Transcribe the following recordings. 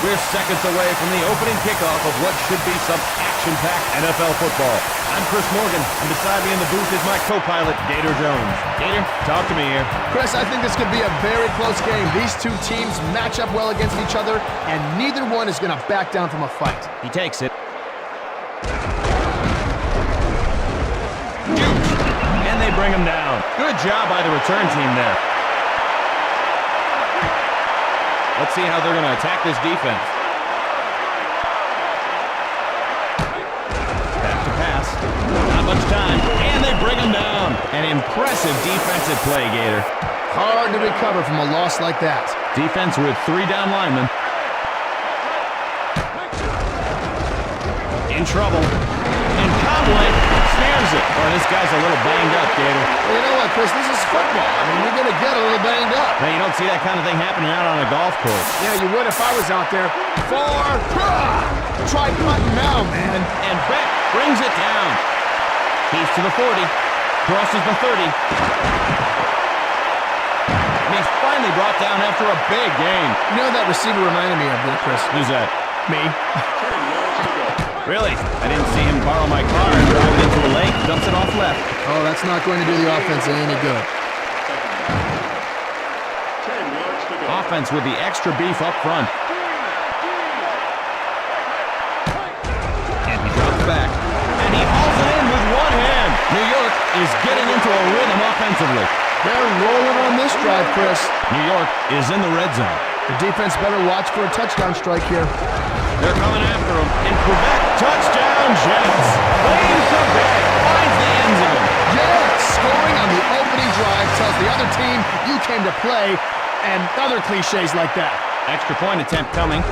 We're seconds away from the opening kickoff of what should be some action-packed NFL football. I'm Chris Morgan, and beside me in the booth is my co-pilot, Gator Jones. Gator, talk to me here. Chris, I think this could be a very close game. These two teams match up well against each other, and neither one is going to back down from a fight. He takes it. Huge! And they bring him down. Good job by the return team there. Let's see how they're going to attack this defense. Back to pass. Not much time. And they bring him down. An impressive defensive play, Gator. Hard to recover from a loss like that. Defense with 3 down linemen. In trouble. And Conway snares it. Boy, this guy's a little banged up, Gator. Well, you know what, Chris? This is football. I mean, you're going to get a little banged up. Now, you don't see that kind of thing happening out on a golf course. Yeah, you would if I was out there. Try punting now, man. And Beck brings it down. He's to the 40. Crosses the 30. And he's finally brought down after a big game. You know that receiver reminded me of, Chris? Who's that? Me. Really? I didn't see him borrow my car and drive it into the lake. Dumps it off left. Oh, that's not going to do the offense any good. Offense with the extra beef up front. And he drops back. And he hauls it in with one hand. New York is getting into a rhythm offensively. They're rolling on this drive, Chris. New York is in the red zone. The defense better watch for a touchdown strike here. They're coming after him. In Quebec, touchdown Jets. Playing Quebec finds the end zone. Jets scoring on the opening drive tells the other team you came to play, and other cliches like that. Extra point attempt coming.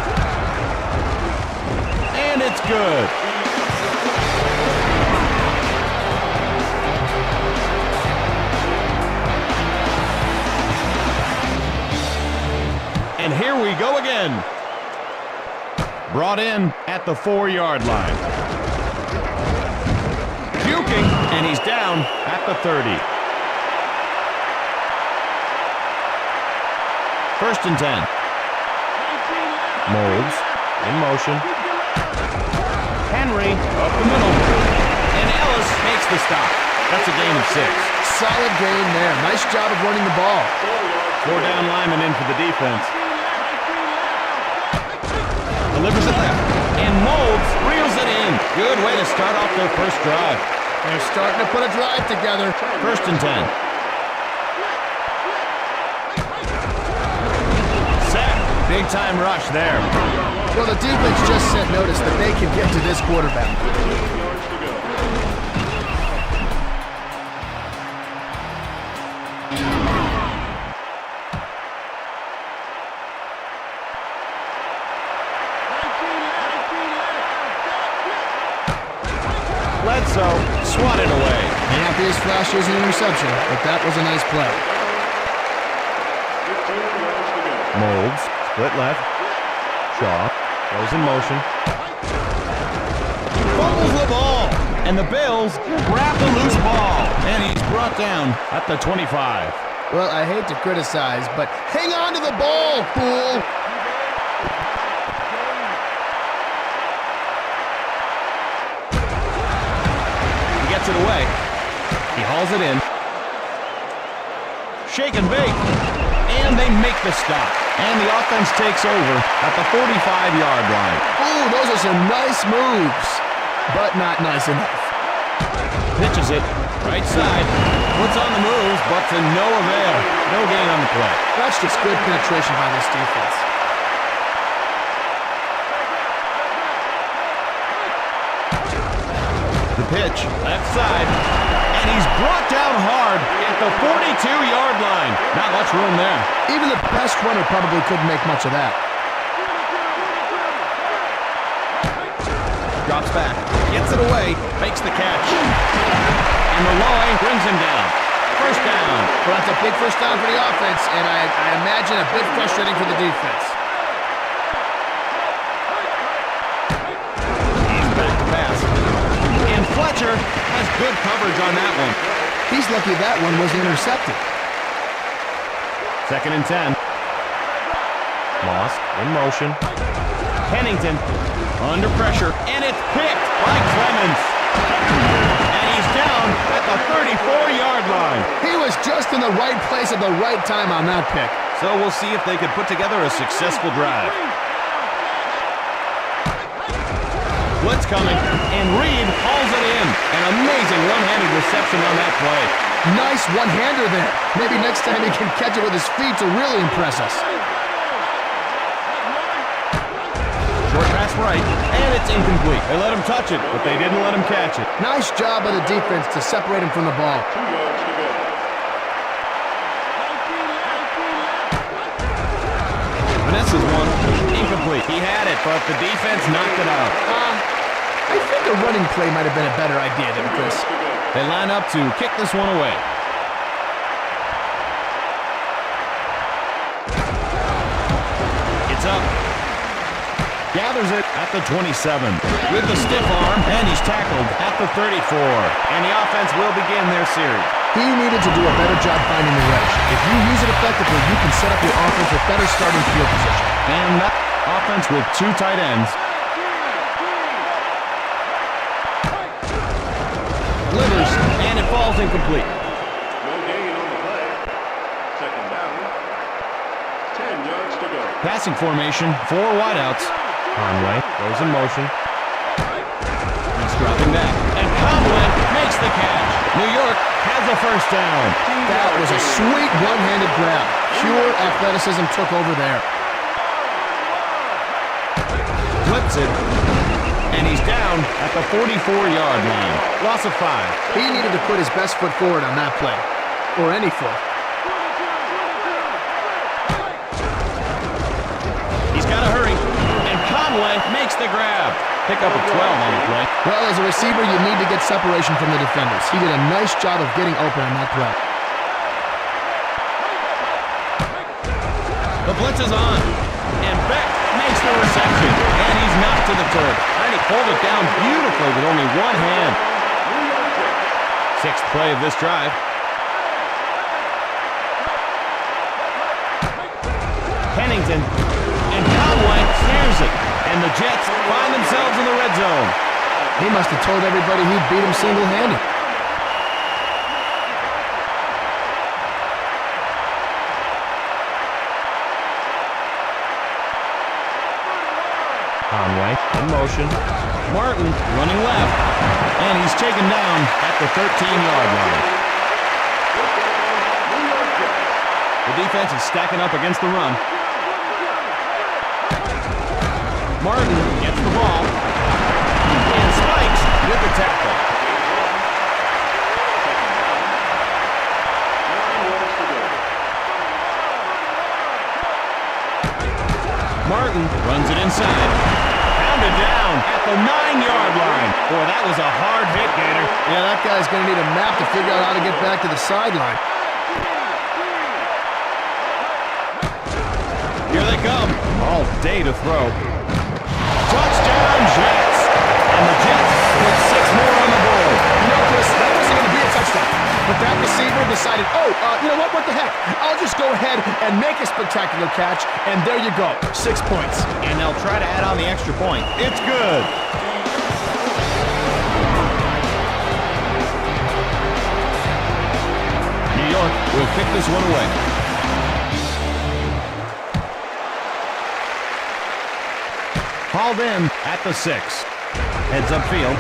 And it's good. And here we go again. Brought in at the 4-yard line. Puking, and he's down at the 30. 1st and 10. Molds in motion. Henry up the middle. And Ellis makes the stop. That's a gain of 6. Solid gain there. Nice job of running the ball. 4 down linemen in for the defense. Delivers it left. And Molds reels it in. Good way to start off their first drive. They're starting to put a drive together. 1st and 10. Sack. Big time rush there. Well, the defense just sent notice that they can get to this quarterback. Bledsoe swatted away. And after his flash was an interception, but that was a nice play. Molds, split left. Shaw goes in motion. Fumbles the ball. And the Bills grab the loose ball. And he's brought down at the 25. Well, I hate to criticize, but hang on to the ball, fool! It away. He hauls it in. Shake and bake. And they make the stop. And the offense takes over at the 45-yard line. Ooh, those are some nice moves, but not nice enough. Pitches it. Right side. Puts on the moves, but to no avail. No gain on the play. That's just good penetration by this defense. The pitch, left side, and he's brought down hard at the 42-yard line. Not much room there. Even the best runner probably couldn't make much of that. Drops back, gets it away, makes the catch. And Malloy brings him down. 1st down. Well, that's a big 1st down for the offense, and I imagine a bit frustrating for the defense. Fletcher has good coverage on that one. He's lucky that one wasn't intercepted. 2nd and 10. Moss in motion. Pennington under pressure, and it's picked by Clemens. And he's down at the 34-yard line. He was just in the right place at the right time on that pick. So we'll see if they could put together a successful drive. Blitz coming, and Reed hauls it in. An amazing one-handed reception on that play. Nice one-hander there. Maybe next time he can catch it with his feet to really impress us. Short pass right, and it's incomplete. They let him touch it, but they didn't let him catch it. Nice job by the defense to separate him from the ball. 2 yards to go. Vanessa's one. Incomplete. He had it, but the defense knocked it out. I think a running play might have been a better idea than Chris. They line up to kick this one away. It's up. Gathers it at the 27. With the stiff arm, and he's tackled at the 34. And the offense will begin their series. He needed to do a better job finding the edge. If you use it effectively, you can set up your offense with better starting field position. And that offense with 2 tight ends. Delivers, and it falls incomplete. No gain on the play. Second down. 10 yards to go. Passing formation, 4 wideouts. Conway goes in motion. He's dropping back, and Conway makes the catch. New York has a first down. That was a sweet one-handed grab. Pure athleticism took over there. Flips it, and he's down at the 44-yard line. Loss of 5. He needed to put his best foot forward on that play. Or any foot. He's got to hurry, and Conway makes the grab. Pick up a 12 on the play. Well, as a receiver, you need to get separation from the defenders. He did a nice job of getting open on that play. The blitz is on, and Beck makes the reception, and he's knocked to the turf. And he pulled it down beautifully with only one hand. 6th play of this drive. Pennington, and Conway snares it, and the Jets find themselves in the red zone. He must have told everybody he'd beat him single-handed. Conway in motion. Martin running left, and he's taken down at the 13-yard line. The defense is stacking up against the run. Martin gets the ball and spikes with the tackle. Martin runs it inside. Pounded down at the 9-yard line. Boy, that was a hard hit, Gator. Yeah, that guy's going to need a map to figure out how to get back to the sideline. Here they come. All day to throw. Touchdown, Jets! And the Jets put 6 more on the board. You know, Chris, that wasn't going to be a touchdown. But that receiver decided, you know what the heck? I'll just go ahead and make a spectacular catch, and there you go, 6 points. And they'll try to add on the extra point. It's good. New York will kick this one away. Hauled in at the 6. Heads upfield.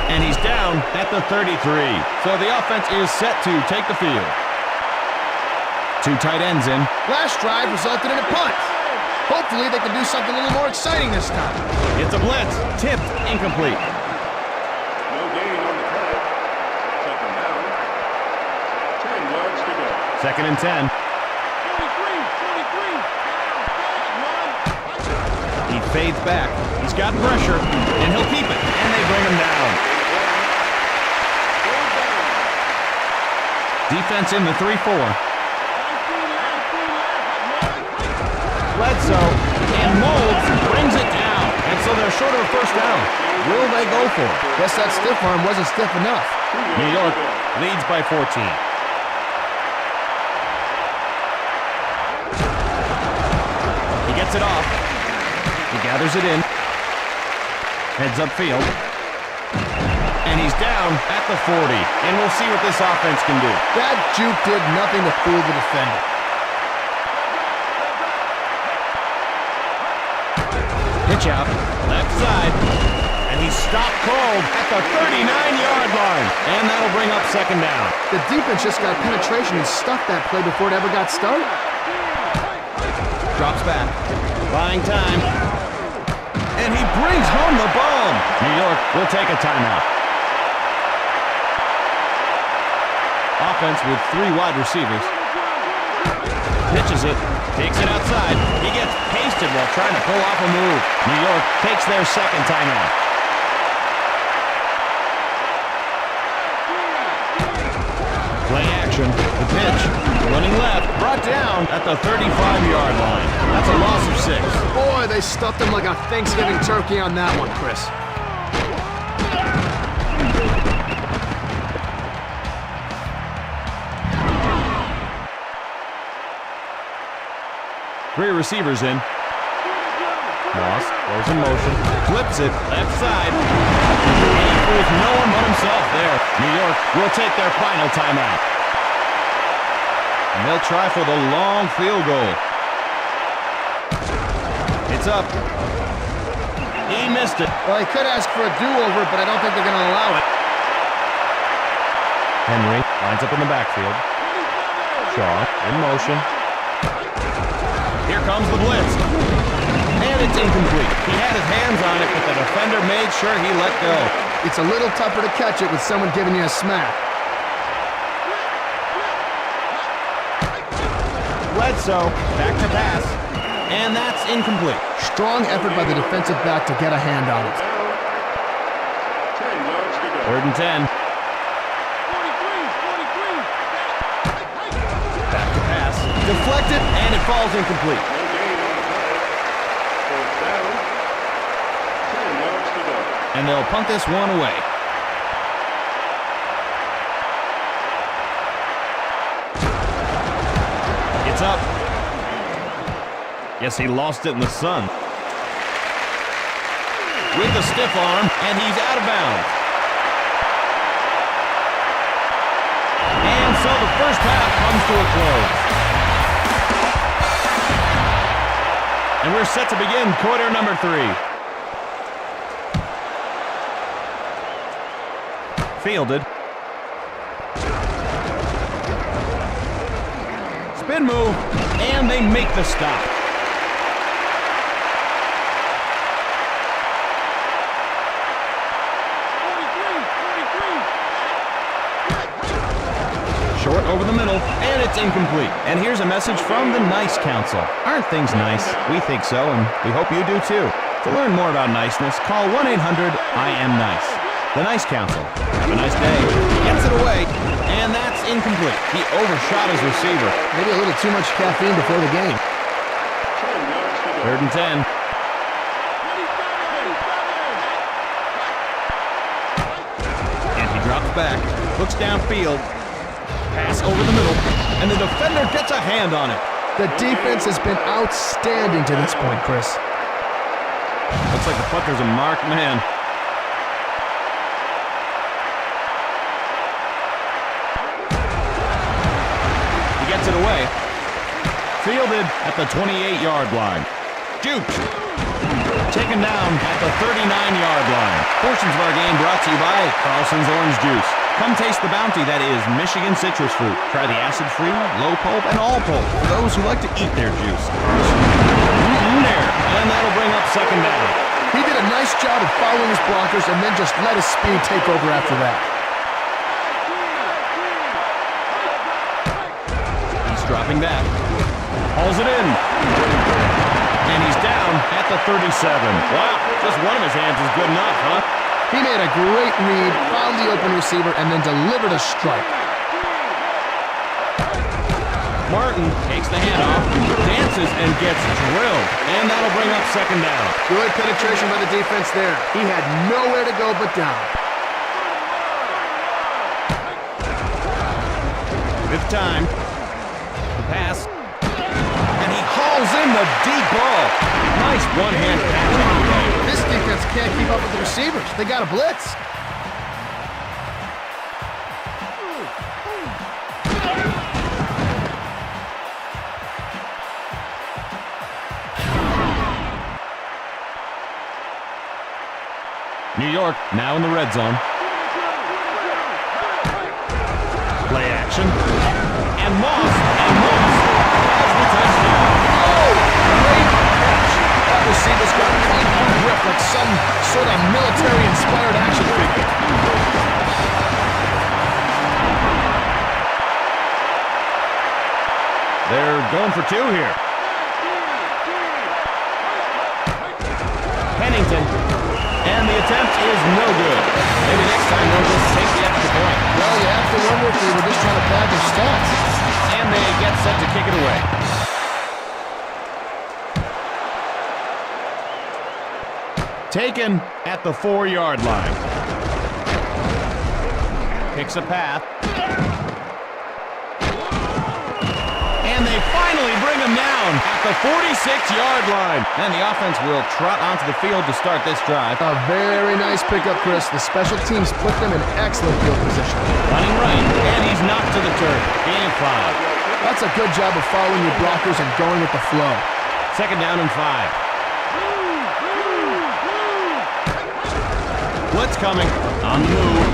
And he's down at the 33. So the offense is set to take the field. 2 tight ends in. Last drive resulted in a punt. Hopefully they can do something a little more exciting this time. It's a blitz. Tipped. Incomplete. No gain on the play. Second down. 10 yards to go. 2nd and 10. He fades back. He's got pressure, and he'll keep it. And they bring him down. Defense in the 3-4. Bledsoe and Molds brings it down. And so they're short of a first down. Will they go for it? Guess that stiff arm wasn't stiff enough. New York leads by 14. He Gets it off. He gathers it in. Heads upfield. And he's down at the 40. And we'll see what this offense can do. That juke did nothing to fool the defender. Pitch out, left side. And he's stopped cold at the 39-yard line. And that'll bring up second down. The defense just got penetration and stuffed that play before it ever got started. Drops back. Buying time. And he brings home the bomb. New York will take a timeout. Offense with 3 wide receivers. Pitches it. Takes it outside. He gets pasted while trying to pull off a move. New York takes their second timeout. Play action. The pitch. Running left. Brought down at the 35-yard line. That's a loss of 6. Boy, they stuffed him like a Thanksgiving turkey on that one, Chris. Three receivers in. Moss goes in motion. Flips it left side. And he fools no one but himself there. New York will take their final timeout. And they'll try for the long field goal. It's up. He missed it. Well, he could ask for a do-over, but I don't think they're going to allow it. Henry lines up in the backfield. Shaw in motion. Here comes the blitz. And it's incomplete. He had his hands on it, but the defender made sure he let go. It's a little tougher to catch it with someone giving you a smack. Bledsoe back to pass. And that's incomplete. Strong effort by the defensive back to get a hand on it. 10 yards to go. 3rd and 10. Back to pass. Deflected, and it falls incomplete. No gain on the play. 4th down. 10 yards to go. And they'll punt this one away. It's up. Guess he lost it in the sun. With a stiff arm, and he's out of bounds. And so the first half comes to a close. And we're set to begin quarter number 3. Fielded. Spin move, and they make the stop. Short over the middle, and it's incomplete. And here's a message from the Nice Council. Aren't things nice? We think so, and we hope you do too. To learn more about niceness, call 1-800-I-AM-NICE. The Nice Council. Have a nice day. Gets it away, and that's incomplete. He overshot his receiver. Maybe a little too much caffeine before the game. 10 yards to go. 3rd and 10. And he drops back, looks downfield. Pass over the middle, and the defender gets a hand on it. The defense has been outstanding to this point, Chris. Looks like the punter's a marked man. He gets it away. Fielded at the 28-yard line. Juked. Taken down at the 39-yard line. Portions of our game brought to you by Carlson's Orange Juice. Come taste the bounty that is Michigan citrus fruit. Try the acid-free, low pulp, and all pulp for those who like to eat their juice. There, and that'll bring up second down. He did a nice job of following his blockers and then just let his speed take over after that. He's dropping back. Hauls it in. And he's down at the 37. Wow, just one of his hands is good enough, huh? He made a great read, found the open receiver, and then delivered a strike. Martin takes the handoff, dances, and gets drilled. And that'll bring up second down. Good penetration by the defense there. He had nowhere to go but down. With time, the pass, and he hauls Hauls in the deep ball. Nice one-hand catch. This defense can't keep up with the receivers. They got a blitz. New York now in the red zone. Play action. And Moss has the touchdown. Oh, great catch. That receiver's got a clean grip like some sort of military-inspired action figure. They're going for two here. Pennington. And the attempt is no good. Maybe next time they'll just take the extra point. Well, you have to wonder if they were just trying to pad their stats. And they get set to kick it away. Taken at the 4-yard line. Picks a path. And they finally bring him down at the 46-yard line. And the offense will trot onto the field to start this drive. A very nice pickup, Chris. The special teams put them in excellent field position. Running right, and he's knocked to the turf. Gain 5. That's a good job of following your blockers and going with the flow. Second down and 5. Blitz coming on the move.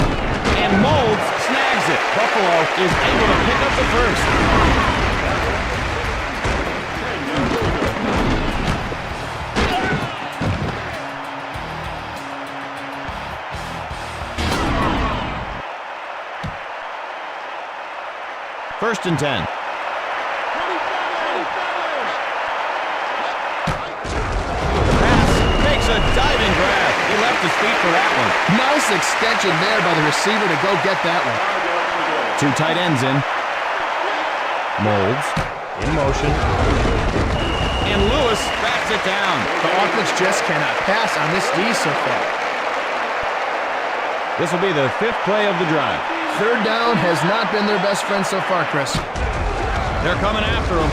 And Molds snags it. Buffalo is able to pick up the first. First and 10. Makes a diving grab. He left his feet for that one. Nice extension there by the receiver to go get that one. Two tight ends in. Molds in motion. And Lewis backs it down. The offense just cannot pass on this D so far. This will be the 5th play of the drive. Third down has not been their best friend so far, Chris. They're coming after him.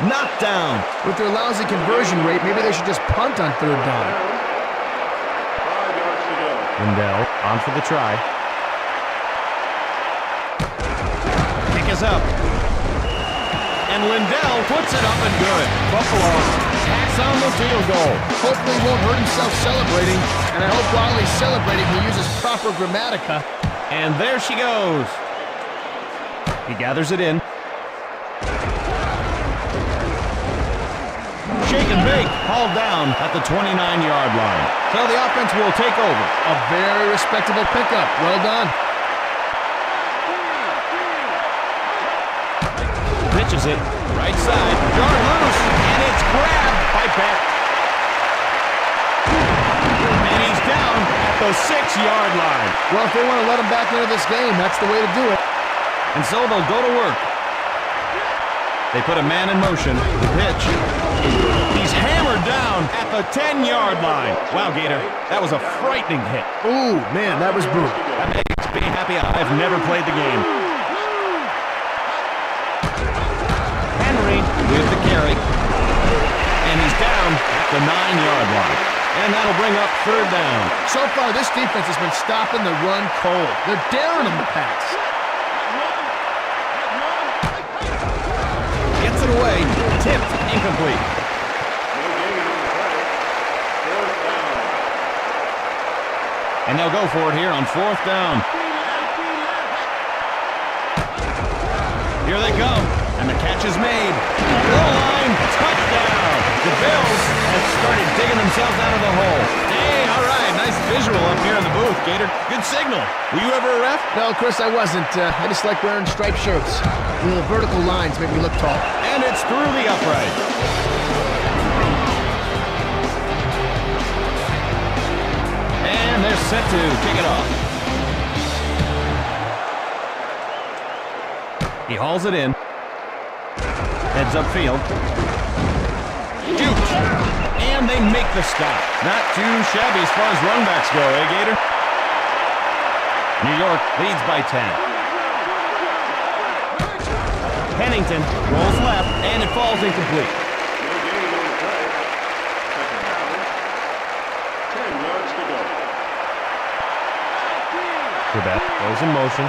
Knocked down. With their lousy conversion rate, maybe they should just punt on third down. 5 yards to go. Lindell on for the try. Kick is up. And Lindell puts it up and good. Buffalo tacks on the field goal. Hopefully he won't hurt himself celebrating, and I hope while he's celebrating he uses proper grammatica. And there she goes. He gathers it in. Shake and bake, hauled down at the 29-yard line. So the offense will take over. A very respectable pickup. Well done. Pitches it, right side, yard loose, and it's grabbed by Beck. And he's down at the 6-yard line. Well, if they want to let him back into this game, that's the way to do it. And so they'll go to work. They put a man in motion. The pitch. He's hammered down at the 10-yard line. Wow, Gator, that was a frightening hit. Ooh, man, that was brutal. That makes me happy I've never played the game. Henry with the carry. And he's down at the 9-yard line. And that'll bring up third down. So far, this defense has been stopping the run cold. They're daring them to pass. Gets it away. Tipped. Incomplete. No gain on the play. 4th down. And they'll go for it here on 4th down. Here they come. And the catch is made. Goal line. Touchdown. The Bills have started digging themselves out of the hole. Hey, all right. Nice visual up here in the booth, Gator. Good signal. Were you ever a ref? No, Chris, I wasn't. I just like wearing striped shirts. The vertical lines make me look tall. And it's through the upright. And they're set to kick it off. He hauls it in. Heads upfield. Shoots. And they make the stop. Not too shabby as far as runbacks go, eh, Gator? New York leads by 10. Pennington rolls left, and it falls incomplete. No gain on the play. Second down. 10 yards to go. Quebec goes in motion.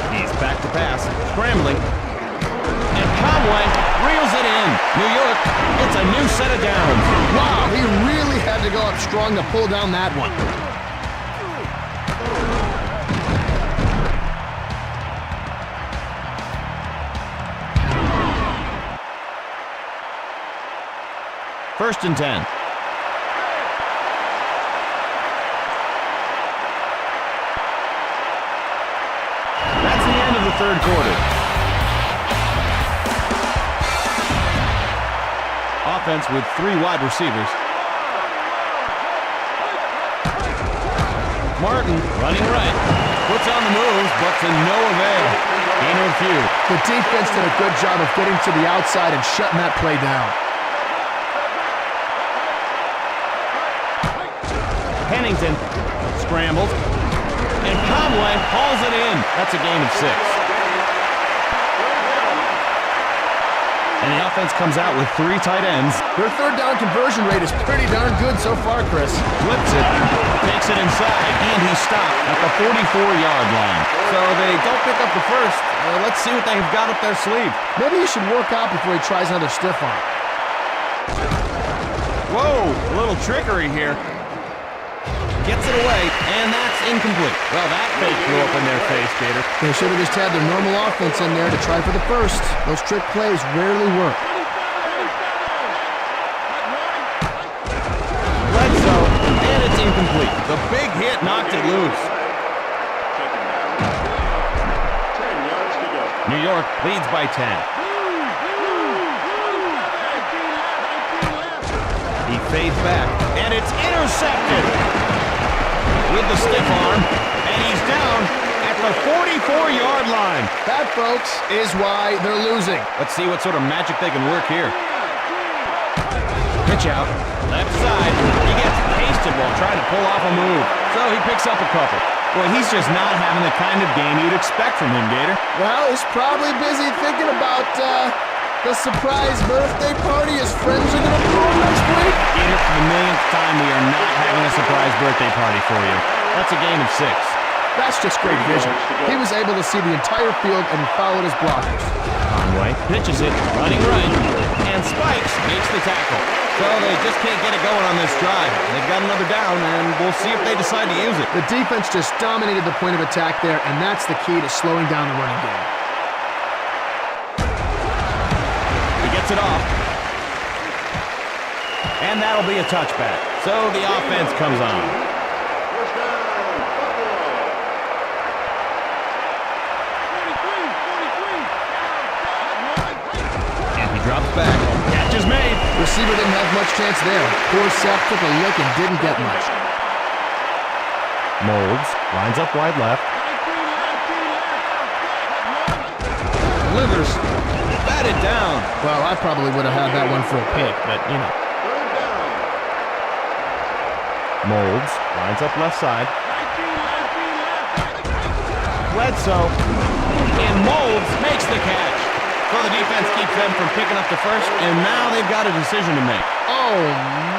He's back to pass, scrambling. And Conway reels it in. New York gets a new set of downs. Wow, he really had to go up strong to pull down that one. First and 10. That's the end of the third quarter. Offense with 3 wide receivers. Martin running right. Puts on the moves, but to no avail. Gain of a few. The defense did a good job of getting to the outside and shutting that play down. Pennington scrambles, and Conway hauls it in. That's a gain of 6. And the offense comes out with 3 tight ends. Their third down conversion rate is pretty darn good so far, Chris. Flips it, takes it inside, and he's stopped at the 44-yard line. So they don't pick up the first. Let's see what they've got up their sleeve. Maybe he should work out before he tries another stiff arm. Whoa, a little trickery here. Gets it away, and that's incomplete. Well, that fake flew up in their face, Gator. They should have just had their normal offense in there to try for the first. Those trick plays rarely work. Bledsoe, and it's incomplete. The big hit knocked it loose. Second down. 10 yards to go. New York leads by 10. He fades back, and it's intercepted with the stiff arm, and he's down at the 44-yard line. That, folks, is why they're losing. Let's see what sort of magic they can work here. Pitch out, left side. He gets pasted while trying to pull off a move, so he picks up a couple. Boy, he's just not having the kind of game you'd expect from him, Gator. Well, he's probably busy thinking about the surprise birthday party his friends are going to throw next week. Gator, for the millionth time, we are not having a surprise birthday party for you. That's a gain of 6. That's just great vision. He was able to see the entire field and he followed his blockers. Conway pitches it, running right, and Spikes makes the tackle. So they just can't get it going on this drive. They've got another down, and we'll see if they decide to use it. The defense just dominated the point of attack there, and that's the key to slowing down the running game. He gets it off. And that'll be a touchback. So the offense comes on. First down, Buffalo. And he drops back. Catch is made. Receiver didn't have much chance there. Poor Seth took a look and didn't get much. Molds lines up wide left. Slithers. Batted down. Well, I probably would have had that one for a pick, but, you know. Third down. Molds lines up left side. Bledsoe. And Molds makes the catch. So the defense keeps them from picking up the first, and now they've got a decision to make. Oh,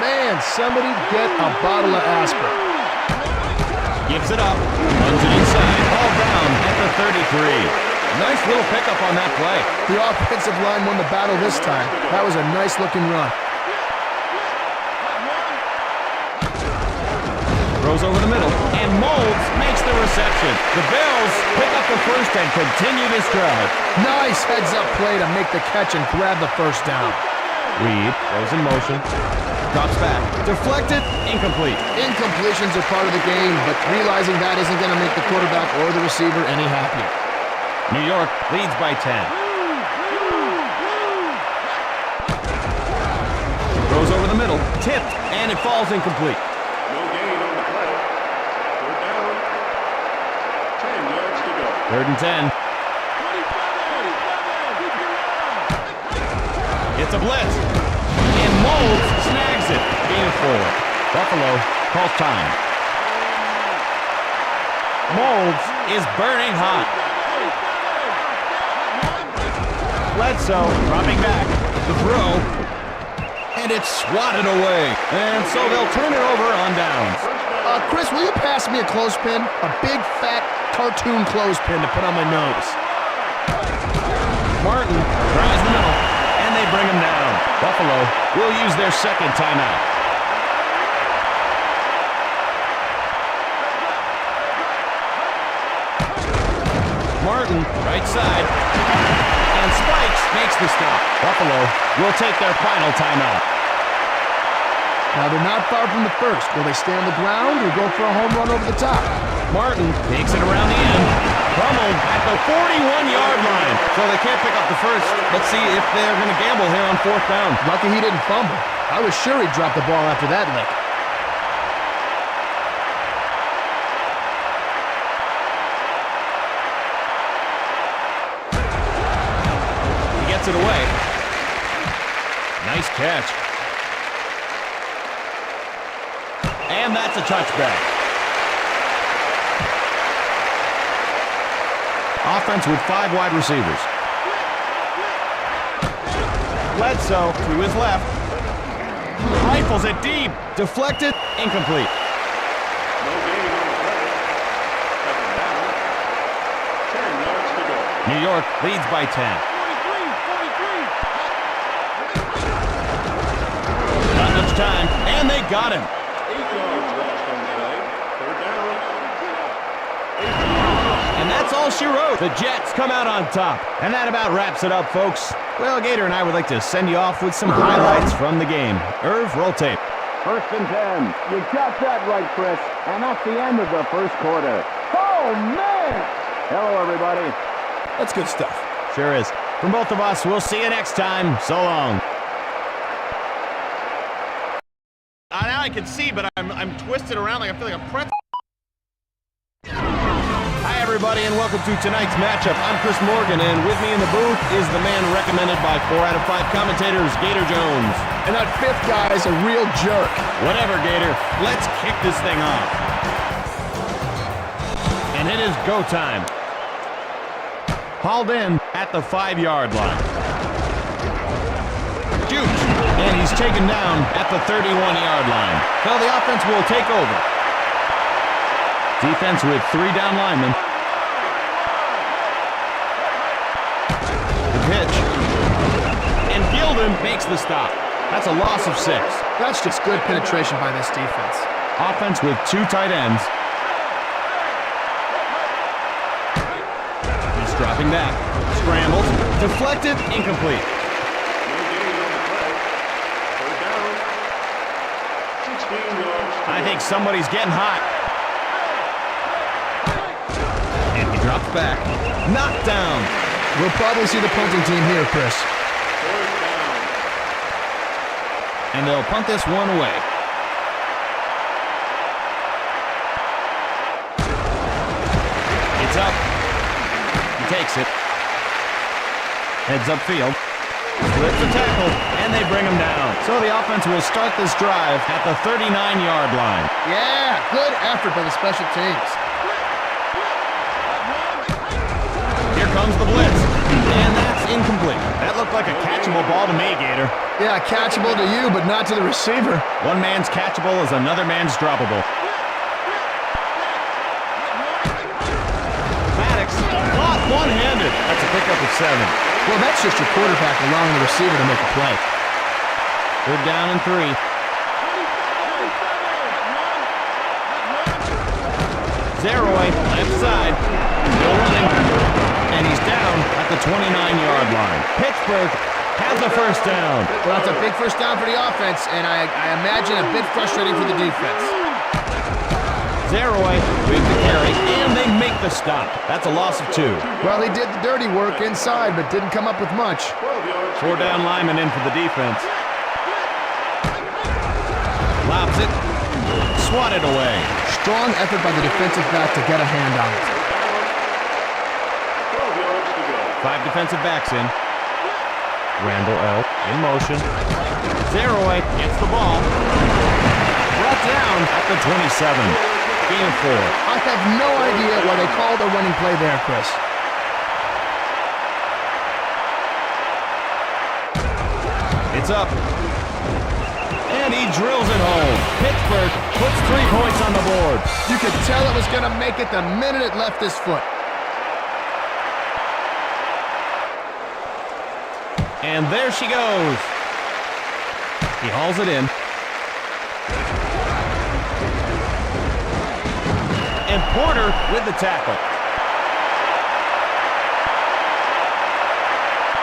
man, somebody get a bottle of aspirin. Gives it up, runs it inside, all down at the 33. Nice little pickup on that play. The offensive line won the battle this time. That was a nice-looking run. Throws over the middle, and Molds makes the reception. The Bills pick up the first and continue this drive. Nice heads-up play to make the catch and grab the first down. Reed goes in motion, drops back, deflected, incomplete. Incompletions are part of the game, but realizing that isn't going to make the quarterback or the receiver any happier. New York leads by 10. Throws over the middle, tipped, and it falls incomplete. No gain on the play. Third down. 10 yards to go. Third and 10. It's a blitz. And Molds snags it. Gain of 4. Buffalo calls time. Molds is burning hot. Bledsoe dropping back. The throw. And it's swatted away. And so they'll turn it over on downs. Chris, will you pass me a clothespin? A big, fat, cartoon clothespin to put on my nose. Martin tries the middle, and they bring him down. Buffalo will use their second timeout. Martin, right side, and Spikes makes the stop. Buffalo will take their final timeout. Now they're not far from the first. Will they stay on the ground or go for a home run over the top? Martin takes it around the end. Pummeled at the 41-yard line. So they can't pick up the first. Let's see if they're going to gamble here on fourth down. Lucky he didn't fumble. I was sure he'd drop the ball after that lick. He gets it away. Nice catch. And that's a touchback. Offense with 5 wide receivers. Bledsoe to his left. Rifles it deep. Deflected. Incomplete. No gain on the play. Second down. 10 yards to go. New York leads by 10. 43. Not much time. And they got him. 8 yards lost on the play. Third down. And that's all she wrote. The Jets come out on top. And that about wraps it up, folks. Well, Gator and I would like to send you off with some highlights from the game. Irv, roll tape. First and 10. You got that right, Chris. And that's the end of the first quarter. Oh, man! Hello, everybody. That's good stuff. Sure is. From both of us, we'll see you next time. So long. Now I can see, but I'm twisted around like I feel like a pretzel. Hi, everybody, and welcome to tonight's matchup. I'm Chris Morgan, and with me in the booth is the man recommended by 4 out of 5 commentators, Gator Jones. And that fifth guy is a real jerk. Whatever, Gator. Let's kick this thing off. And it is go time. Hauled in at the 5-yard line. Jukes. And he's taken down at the 31-yard line. So the offense will take over. Defense with 3 down linemen. The pitch. And Gilden makes the stop. That's a loss of 6. That's just good penetration by this defense. Offense with 2 tight ends. He's dropping back. Scrambles. Deflected. Incomplete. I think somebody's getting hot. And he drops back. Knocked down. We'll probably see the punting team here, Chris. And they'll punt this one away. It's up. He takes it. Heads upfield. Splits the tackle, and they bring him down. So the offense will start this drive at the 39-yard line. Yeah, good effort by the special teams. Here comes the blitz, and that's incomplete. That looked like a catchable ball to me, Gator. Yeah, catchable to you, but not to the receiver. One man's catchable is another man's droppable. Maddox caught one-handed. That's a pickup of 7. Well, that's just your quarterback allowing the receiver to make a play. Third down and 3. Zeroy, left side. Still running. And he's down at the 29-yard line. Pittsburgh has the first down. Well, that's a big first down for the offense, and I imagine a bit frustrating for the defense. Zeroy with the carry, and they make the stop. That's a loss of 2. Well, he did the dirty work inside, but didn't come up with much. 4 down linemen in for the defense. Lobs it. Swatted away. Strong effort by the defensive back to get a hand on it. 5 defensive backs in. Randall L. in motion. Zeroy gets the ball. Brought down at the 27. Game of 4. I have no idea why they called a running play there, Chris. It's up. And he drills it home. Pittsburgh puts 3 points on the board. You could tell it was going to make it the minute it left his foot. And there she goes. He hauls it in. And Porter with the tackle.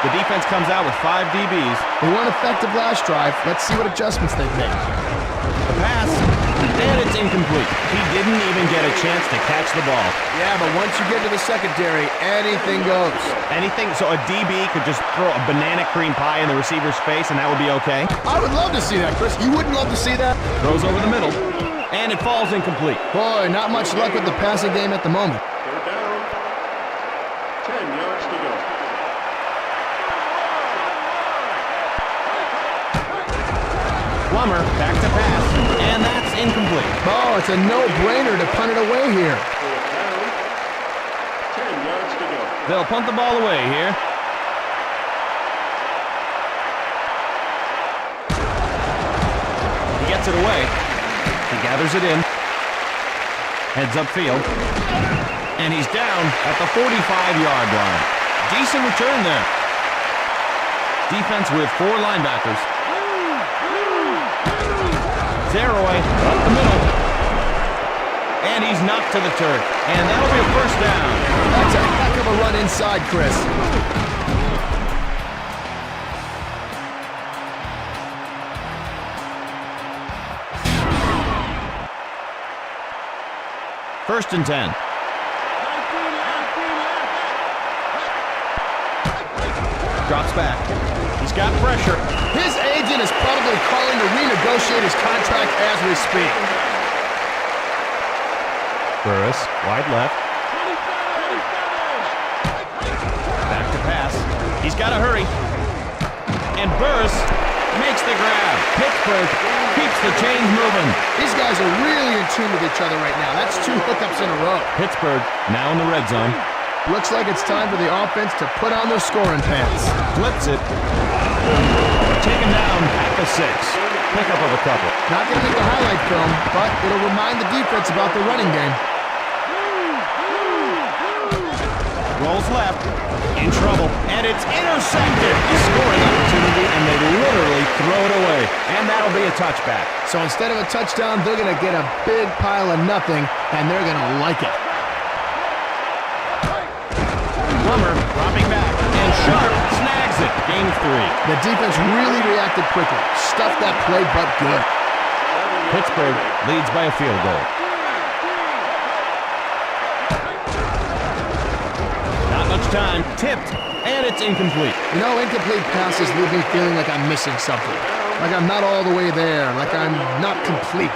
The defense comes out with 5 DBs. They weren't effective last drive. Let's see what adjustments they've made. The pass, and it's incomplete. He didn't even get a chance to catch the ball. Yeah, but once you get to the secondary, anything goes. Anything, so a DB could just throw a banana cream pie in the receiver's face and that would be okay? I would love to see that, Chris. You wouldn't love to see that? Throws over the middle, and it falls incomplete. Boy, not much luck with the passing game at the moment. Third down. 10 yards to go. Plummer back to pass, and that's incomplete. Oh, it's a no-brainer to punt it away here. Fourth down. 10 yards to go. They'll punt the ball away here. He gets it away. He gathers it in. Heads upfield. And he's down at the 45-yard line. Decent return there. Defense with 4 linebackers. Zeroy up the middle. And he's knocked to the turf. And that'll be a first down. That's a heck of a run inside, Chris. First and 10. Drops back. He's got pressure. His agent is probably calling to renegotiate his contract as we speak. Burris, wide left. Back to pass. He's got to hurry. And Burris makes the grab. Pittsburgh keeps the chains moving. These guys are really in tune with each other right now. That's 2 hookups in a row. Pittsburgh now in the red zone. Looks like it's time for the offense to put on their scoring pants. Flips it. Taken down at the 6. Pickup of a couple. Not going to make the highlight film, but it'll remind the defense about the running game. Rolls left. In trouble. And it's intercepted. A scoring opportunity, and they literally throw it away. And that'll be a touchback. So instead of a touchdown, they're going to get a big pile of nothing, and they're going to like it. Plummer dropping back, and Sharp snags it. Gain 3. The defense really reacted quickly. Stuffed that play, but good. Pittsburgh leads by a field goal. Not much time. Tipped, and it's incomplete. You know, incomplete passes leave me feeling like I'm missing something. Like I'm not all the way there. Like I'm not complete.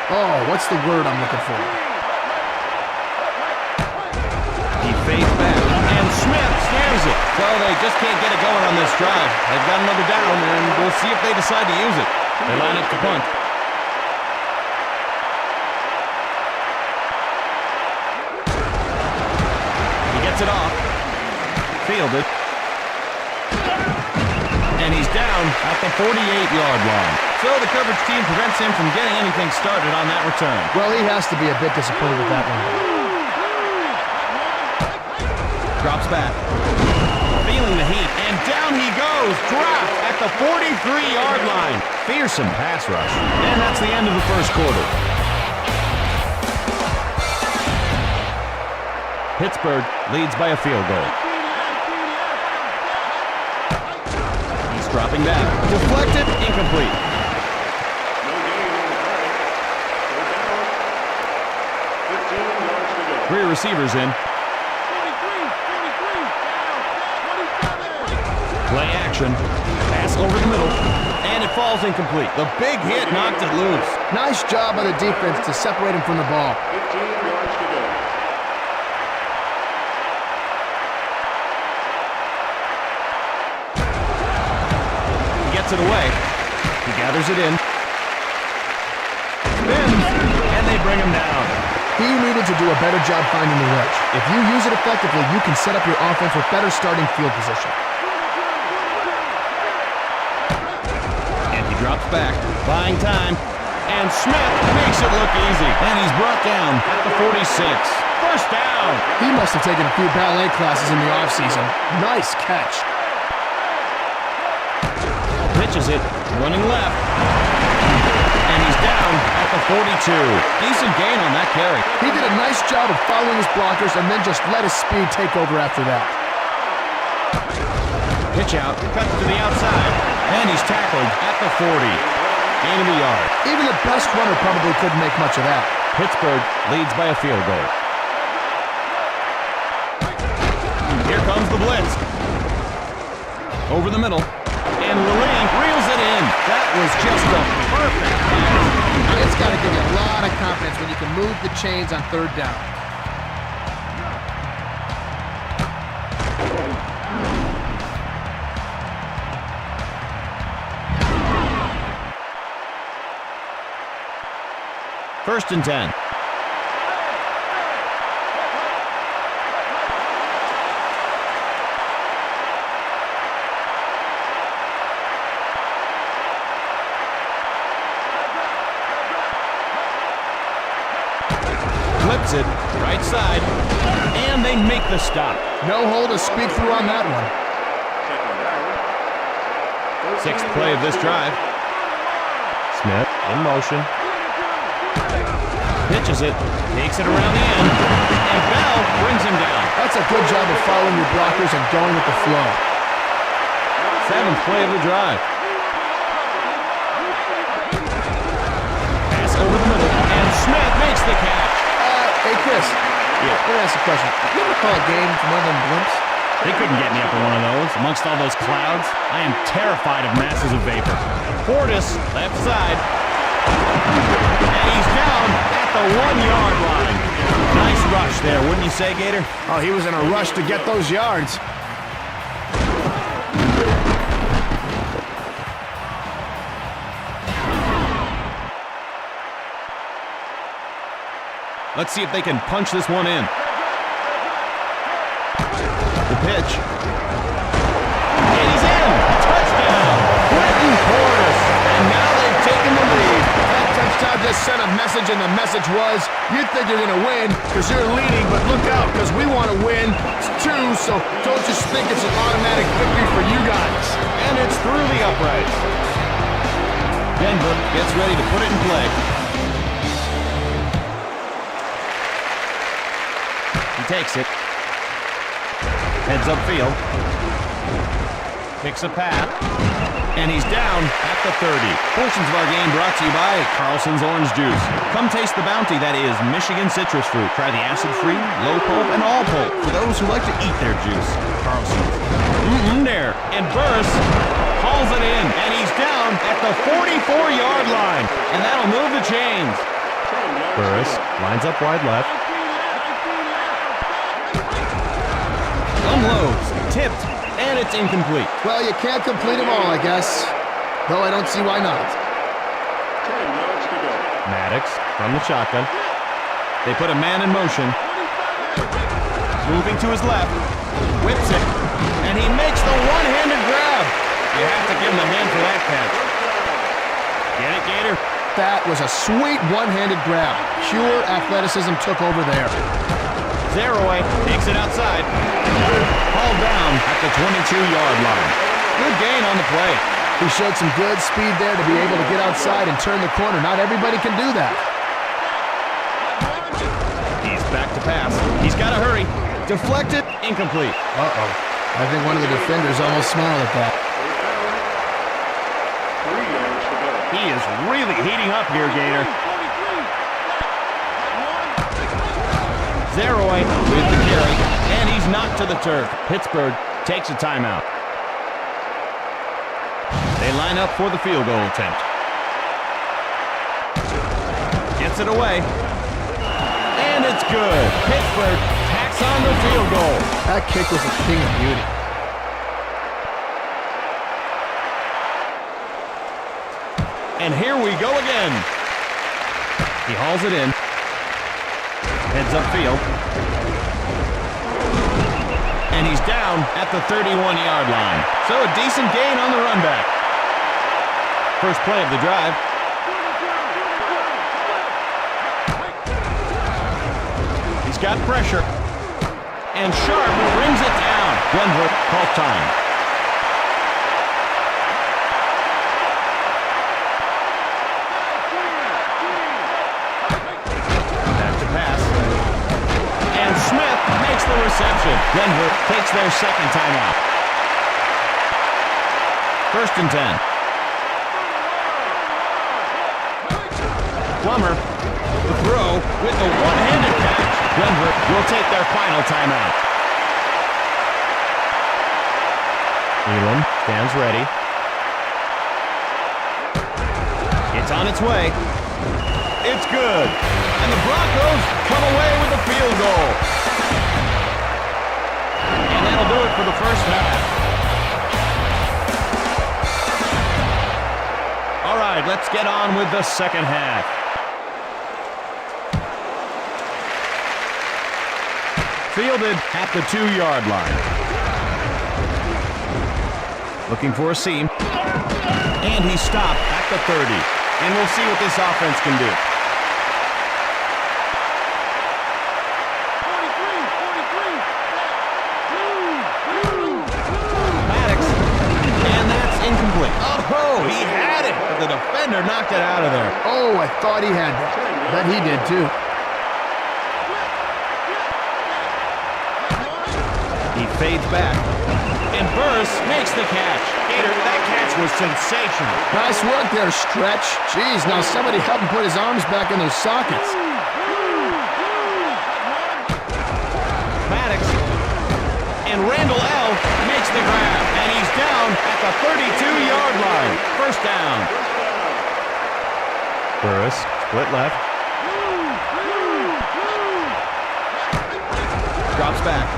Oh, what's the word I'm looking for? He fades back, and Smith snares it. So they just can't get it going on this drive. They've got another down, and we'll see if they decide to use it. They line up to punt. He gets it off. Fielded. And he's down at the 48-yard line. So the coverage team prevents him from getting anything started on that return. Well, he has to be a bit disappointed with that one. Drops back. Feeling the heat, and down he goes. Dropped at the 43-yard line. Fearsome pass rush. And that's the end of the first quarter. Pittsburgh leads by a field goal. He's dropping back. Deflected, incomplete. No gain on the play. Third down. 15 yards to go. 3 receivers in. Play action. Pass over the middle. And it falls incomplete. The big hit knocked it loose. Nice job by the defense to separate him from the ball. 15 yards to go. He gets it away. He gathers it in. Spins. And they bring him down. He needed to do a better job finding the wedge. If you use it effectively, you can set up your offense with better starting field position. Drops back, buying time, and Smith makes it look easy. And he's brought down at the 46. First down. He must have taken a few ballet classes in the offseason. Nice catch. Pitches it, running left. And he's down at the 42. Decent gain on that carry. He did a nice job of following his blockers and then just let his speed take over after that. Pitch out, cut to the outside, and he's tackled at the 40. Gain of a yard. Even the best runner probably couldn't make much of that. Pittsburgh leads by a field goal. Here comes the blitz. Over the middle, and Lilly reels it in. That was just a perfect pass. It's got to give you a lot of confidence when you can move the chains on third down. First and 10. Flips it, right side, and they make the stop. No hole to speak through on that one. Sixth play of this drive. Smith in motion. Pitches it, takes it around the end, and Bell brings him down. That's a good job of following your blockers and going with the flow. Seventh play of the drive. Pass over the middle, and Smith makes the catch. Hey, Chris. Yeah. Let me ask you a question. You ever call a game from one of them blimps? They couldn't get me up in one of those. Amongst all those clouds, I am terrified of masses of vapor. Portis, left side. And he's down at the 1-yard line. Nice rush there, wouldn't you say, Gator? Oh, he was in a rush to get those yards. Let's see if they can punch this one in. The pitch. And he's in! Touchdown! Quentin Portis! And now they've taken the lead. That touchdown just sent a message, and the message was, you think you're going to win because you're leading, but look out because we want to win too, so don't just think it's an automatic victory for you guys. And it's through the uprights. Denver gets ready to put it in play. He takes it. Heads upfield. Picks a path. And he's down at the 30. Portions of our game brought to you by Carlson's Orange Juice. Come taste the bounty that is Michigan citrus fruit. Try the acid-free, low pulp, and all pulp for those who like to eat their juice. Carlson's. There. And Burris hauls it in. And he's down at the 44-yard line. And that'll move the chains. Burris lines up wide left. Unloads, tipped, and it's incomplete. Well, you can't complete them all, I guess. Though I don't see why not. 10 yards to go. Maddox from the shotgun. They put a man in motion. Moving to his left. Whips it. And he makes the one-handed grab. You have to give him the hand for that catch. Get it, Gator? That was a sweet one-handed grab. Pure athleticism took over there. Zeroy takes it outside. Hauled down at the 22-yard line. Good gain on the play. He showed some good speed there to be able to get outside and turn the corner. Not everybody can do that. He's back to pass. He's got to hurry. Deflected, incomplete. Uh-oh. I think one of the defenders almost smiled at that. 3 yards to go. He is really heating up here, Gator. Zeroy with the carry, and he's knocked to the turf. Pittsburgh takes a timeout. They line up for the field goal attempt. Gets it away. And it's good. Pittsburgh tacks on the field goal. That kick was a thing of beauty. And here we go again. He hauls it in. Heads upfield. And he's down at the 31-yard line. So a decent gain on the run back. First play of the drive. He's got pressure. And Sharp brings it down. Denver calls time. Back to pass. And Smith makes the reception. Denver takes their second timeout. 1st and 10. Plummer, the throw with the one-handed catch. Denver will take their final timeout. Elam stands ready. It's on its way. It's good. And the Broncos come away with a field goal. And that'll do it for the first half. All right, let's get on with the second half. Fielded at the 2-yard line. Looking for a seam. And he stopped at the 30. And we'll see what this offense can do. 43. Maddox. And that's incomplete. Oh, he had it. But the defender knocked it out of there. Oh, I thought he had that. Bet he did too. He fades back. And Burris makes the catch. Gator, that catch was sensational. Nice work there, Stretch. Jeez, now somebody help him put his arms back in those sockets. Maddox. And Randall L. makes the grab. And he's down at the 32-yard line. First down. Burris, split left. Drops back.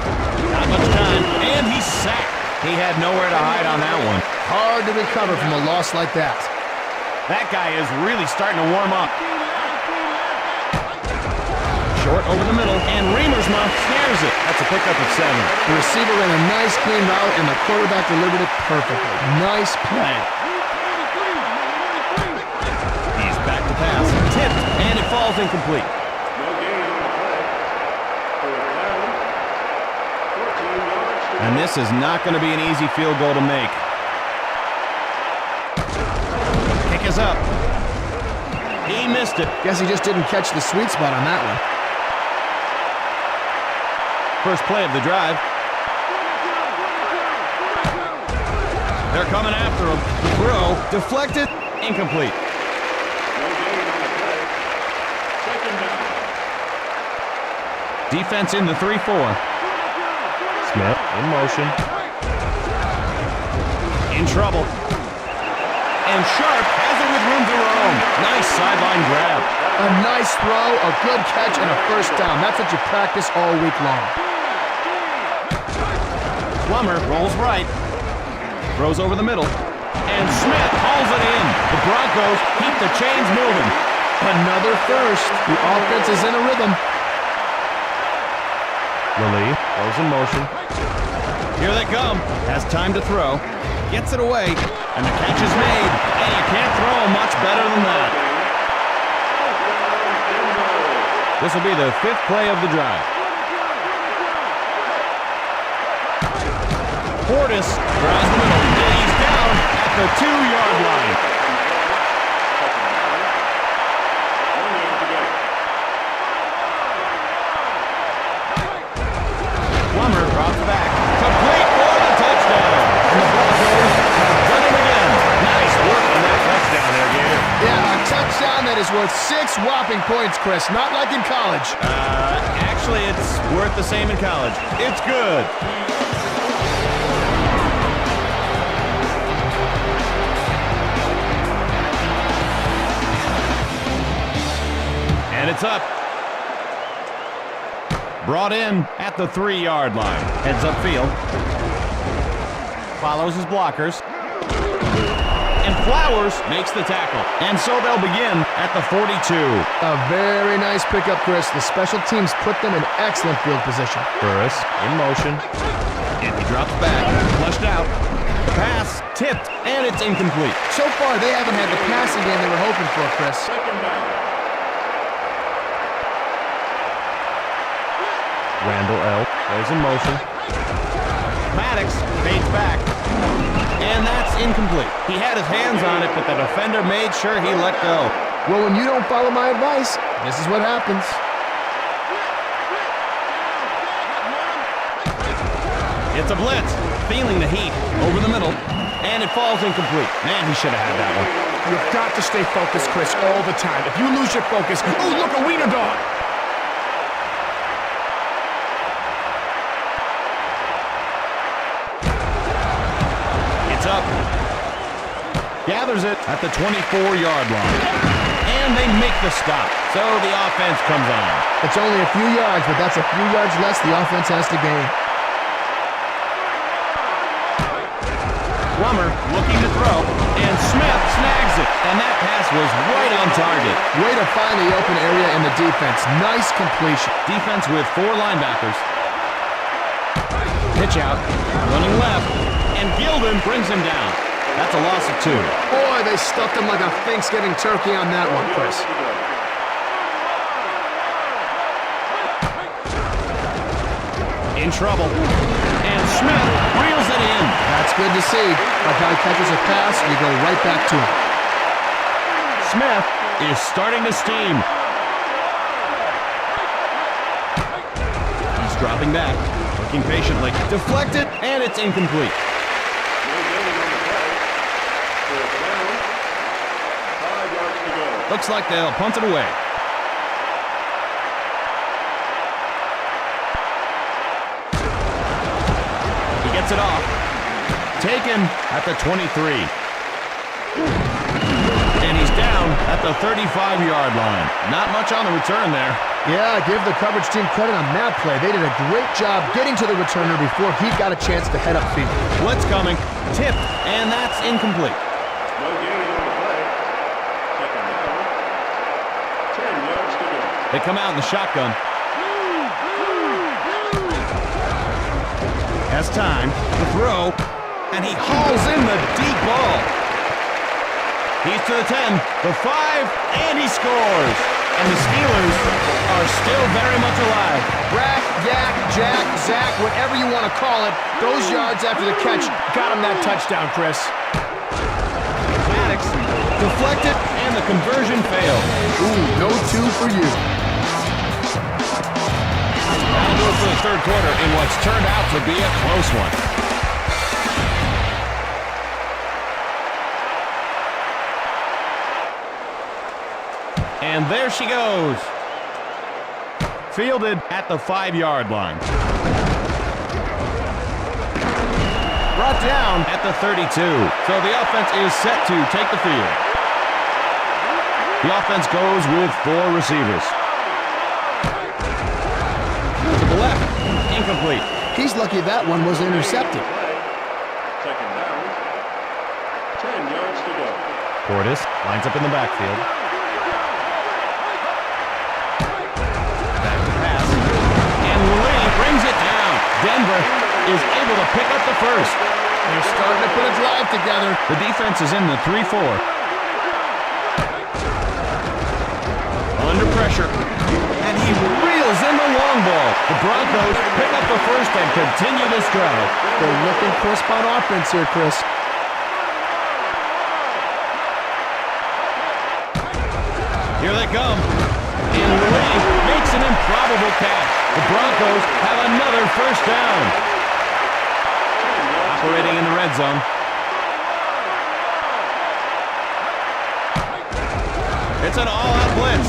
Not much time. And he's sacked. He had nowhere to hide on that one. Hard to recover from a loss like that. That guy is really starting to warm up. Short over the middle, and Remersma snares it. That's a pickup of 7. The receiver ran a nice clean route, and the quarterback delivered it perfectly. Nice play. He's back to pass. Tipped, and it falls incomplete. No gain on the play. 4th down. 14 yards to And this is not going to be an easy field goal to make. Kick is up. He missed it. Guess he just didn't catch the sweet spot on that one. First play of the drive. They're coming after him. The throw deflected, incomplete. no gain on the play. 2nd down. Defense in the 3-4. Smith in motion. In trouble. And Sharp has it with room to roam. Nice sideline grab. A nice throw, a good catch, and a first down. That's what you practice all week long. Plummer rolls right. Throws over the middle. And Smith hauls it in. The Broncos keep the chains moving. Another first. The offense is in a rhythm. Lilly goes in motion. Here they come. Has time to throw. Gets it away. And the catch is made. And you can't throw much better than that. This will be the 5th play of the drive. Portis drives the middle. And he's down at the 2-yard line. 1 yard to go. Plummer drops back. Complete for the touchdown. And the Broncos have done it again. Nice work on that touchdown there, Gator. Yeah, a touchdown that is worth 6 whopping points, Chris. Not like in college. Actually, it's worth the same in college. It's good. And it's up. Brought in at the 3-yard line. Heads upfield. Follows his blockers. And Flowers makes the tackle. And so they'll begin at the 42. A very nice pickup, Chris. The special teams put them in excellent field position. Burris in motion. And he drops back. Flushed out. The pass tipped, and it's incomplete. So far, they haven't had the passing game they were hoping for, Chris. Second down. Randall L. goes in motion. Maddox fades back. And that's incomplete. He had his hands on it, but the defender made sure he let go. Well, when you don't follow my advice, this is what happens. It's a blitz. Feeling the heat. Over the middle. And it falls incomplete. Man, he should have had that one. You've got to stay focused, Chris, all the time. If you lose your focus, oh, look, a wiener dog! It's up. Gathers it at the 24-yard line. And they make the stop. So the offense comes on. It's only a few yards, but that's a few yards less the offense has to gain. Plummer looking to throw, and Smith snags it, and that pass was right on target. Way to find the open area in the defense. Nice completion. Defense with 4 linebackers. Pitch out, running left, and Gilden brings him down. That's a loss of 2. Boy, they stuffed him like a Thanksgiving turkey on that one, Chris. In trouble. And Smith reels it in. That's good to see. Like how he catches a pass, you go right back to him. Smith is starting to steam. He's dropping back, looking patiently. Deflected, and it's incomplete. No gain on the play. Fourth down. 5 yards to go. Looks like they'll punt it away. He gets it off. Taken at the 23. And he's down at the 35-yard line. Not much on the return there. Yeah, give the coverage team credit on that play. They did a great job getting to the returner before he got a chance to head upfield. Blitz coming. Tipped, and that's incomplete. No gain on the play. Second down. 10 yards to go. They come out in the shotgun. Has time to throw, and he hauls in the deep ball. He's to the 10, the 5, and he scores. And the Steelers are still very much alive. Rack, yak, jack, zack, whatever you want to call it, those yards after the catch got him that touchdown, Chris. Maddox deflected, and the conversion failed. Ooh, no 2 for you. That'll do it for the third quarter in what's turned out to be a close one. And there she goes. Fielded at the 5-yard line. Brought down at the 32. So the offense is set to take the field. The offense goes with 4 receivers. To the left, incomplete. He's lucky that one was intercepted. Second down. 10 yards to go. Portis lines up in the backfield. Back to pass. And Lee brings it down. Denver is able to pick up the first. They're starting to put a drive together. The defense is in the 3-4. Under pressure. And he reels in the long ball. The Broncos pick up the first and continue this drive. They're looking crisp on offense here, Chris. Here they come. And Lee makes an improbable catch. The Broncos have another first down. Operating in the red zone. It's an all-out blitz.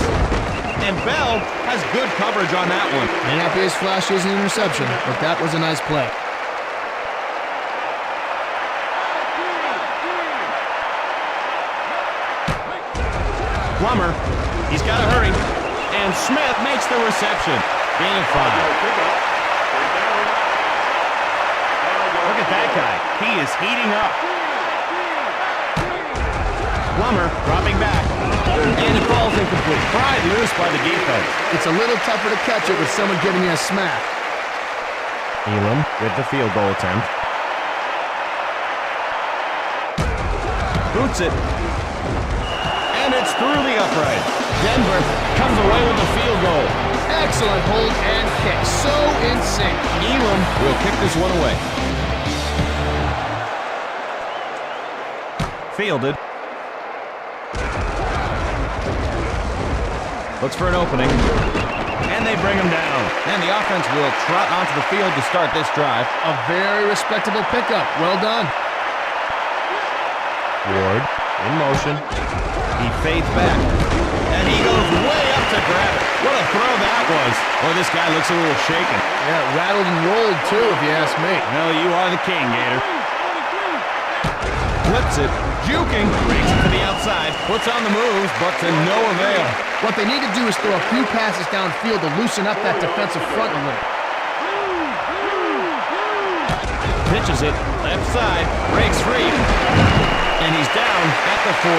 And Bell has good coverage on that one. May not be as flashy as an interception, but that was a nice play. Plummer, he's got to hurry. And Smith makes the reception. Gain of 5. Look at that guy. He is heating up. Plummer dropping back. And it falls incomplete. Pried loose by the defense. It's a little tougher to catch it with someone giving you a smack. Elam with the field goal attempt. Boots it. And it's through the upright. Denver comes away with a field goal. Excellent hold and kick. So in sync. Elam will kick this one away. Fielded. Looks for an opening. And they bring him down. And the offense will trot onto the field to start this drive. A very respectable pickup. Well done. Ward in motion. He fades back. And he goes way up to grab it. What a throw that was. Boy, this guy looks a little shaken. Yeah, rattled and rolled too, if you ask me. Well, you are the king, Gator. Flips it. Juking. Breaks it to the outside. Puts on the moves, but to no avail. What they need to do is throw a few passes downfield to loosen up that defensive front a little. Pitches it. Left side. Breaks free. And he's down at the 40.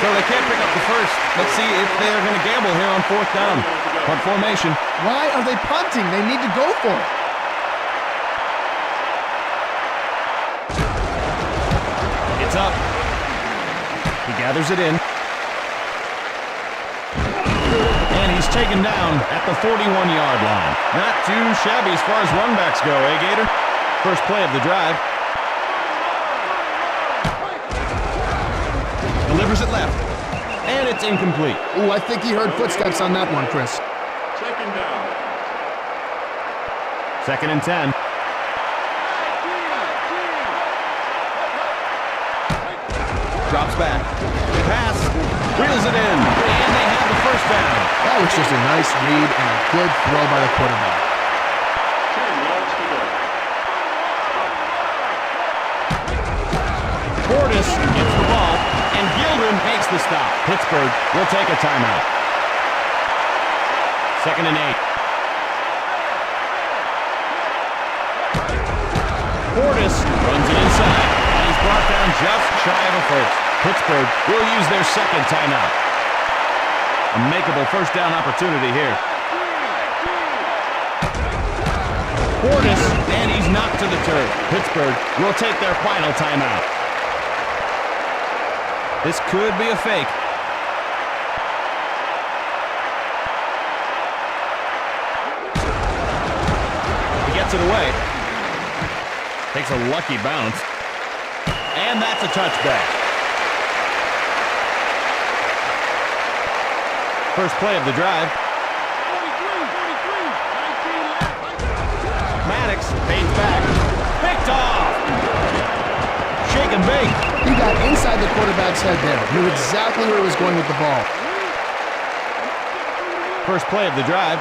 So they can't pick up the first. Let's see if they're going to gamble here on fourth down. Punt formation. Why are they punting? They need to go for it. It's up. He gathers it in. And he's taken down at the 41-yard line. Not too shabby as far as runbacks go, eh, Gator? First play of the drive. Delivers it left. And it's incomplete. Ooh, I think he heard footsteps on that one, Chris. Second down. 2nd and 10. Drops back. Pass. Reels it in. And they have the first down. That was just a nice read and a good throw by the quarterback. 10 yards to go. Portis gets the ball, and Gildren makes the stop. Pittsburgh will take a timeout. 2nd and 8. Portis runs it inside, and he's brought down just shy of a first. Pittsburgh will use their second timeout. A makeable first down opportunity here. Portis, and he's knocked to the turf. Pittsburgh will take their final timeout. This could be a fake. He gets it away. Takes a lucky bounce. And that's a touchback. First play of the drive. Maddox fades back. Picked off. Shake and bake. He got inside the quarterback's head there. Knew exactly where he was going with the ball. First play of the drive.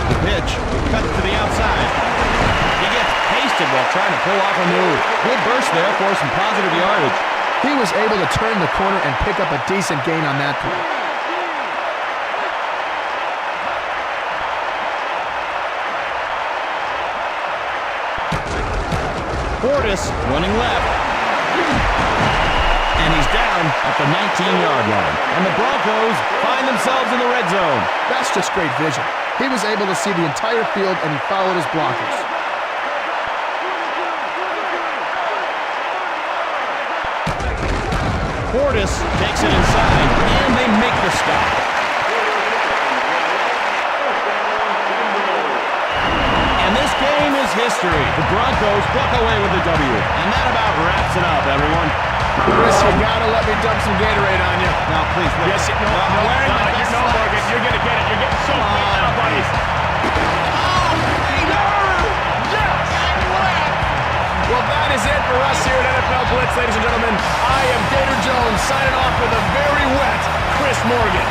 The pitch cuts to the outside. He gets pasted while trying to pull off a move. Good burst there for some positive yardage. He was able to turn the corner and pick up a decent gain on that throw. Portis running left. And he's down at the 19-yard line. And the Broncos find themselves in the red zone. That's just great vision. He was able to see the entire field and he followed his blockers. Portis takes it inside, and they make the stop. And this game is history. The Broncos walk away with the W. And that about wraps it up, everyone. Chris, you gotta let me dump some Gatorade on you. Now, please. Look. Yes, no, I'm wearing my best slacks. Morgan, you're gonna get it. You're getting so good now, buddy. Well, that is it for us here at NFL Blitz, ladies and gentlemen. I am Gator Jones signing off with a very wet Chris Morgan.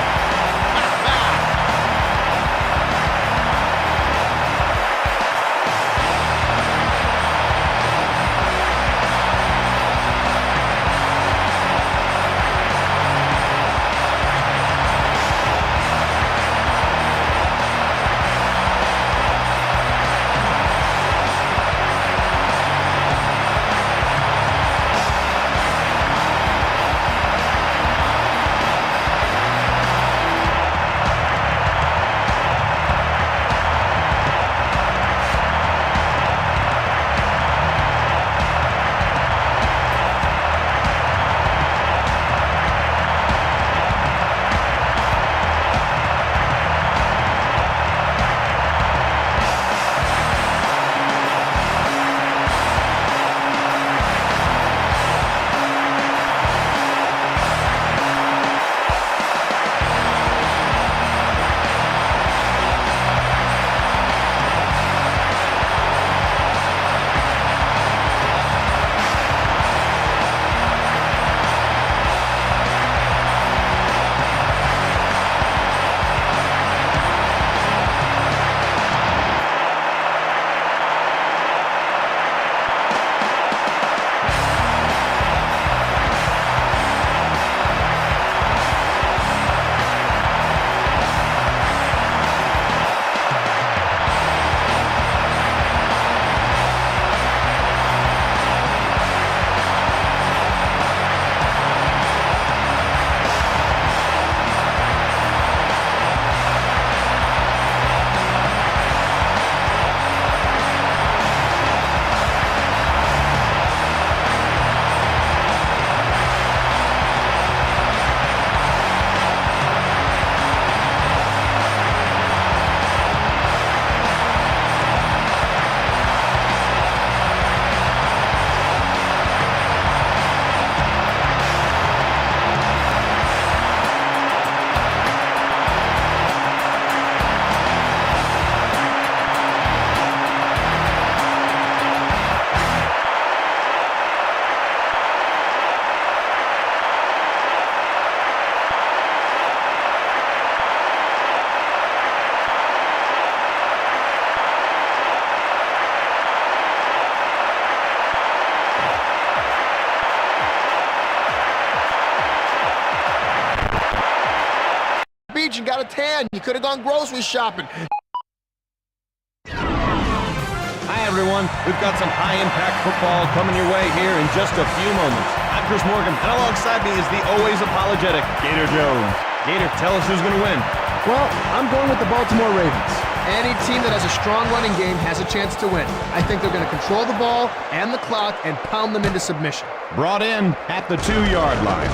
out of tan. You could have gone grocery shopping. Hi, everyone. We've got some high-impact football coming your way here in just a few moments. I'm Chris Morgan, and alongside me is the always apologetic Gator Jones. Gator, tell us who's going to win. Well, I'm going with the Baltimore Ravens. Any team that has a strong running game has a chance to win. I think they're going to control the ball and the clock and pound them into submission. Brought in at the 2-yard line.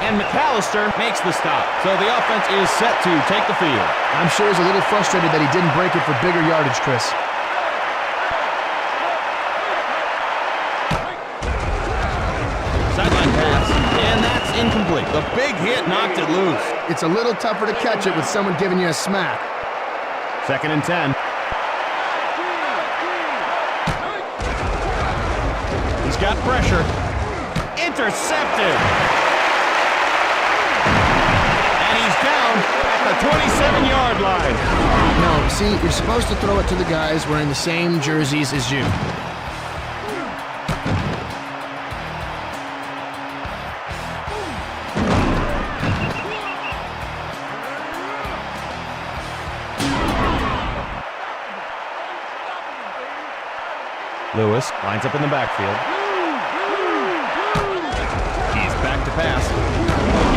And McAllister makes the stop. So the offense is set to take the field. I'm sure he's a little frustrated that he didn't break it for bigger yardage, Chris. Sideline pass, and that's incomplete. The big hit knocked it loose. It's a little tougher to catch it with someone giving you a smack. 2nd and 10. He's got pressure. Intercepted. And he's down at the 27-yard line. No, see, you're supposed to throw it to the guys wearing the same jerseys as you. Lewis lines up in the backfield. He's back to pass.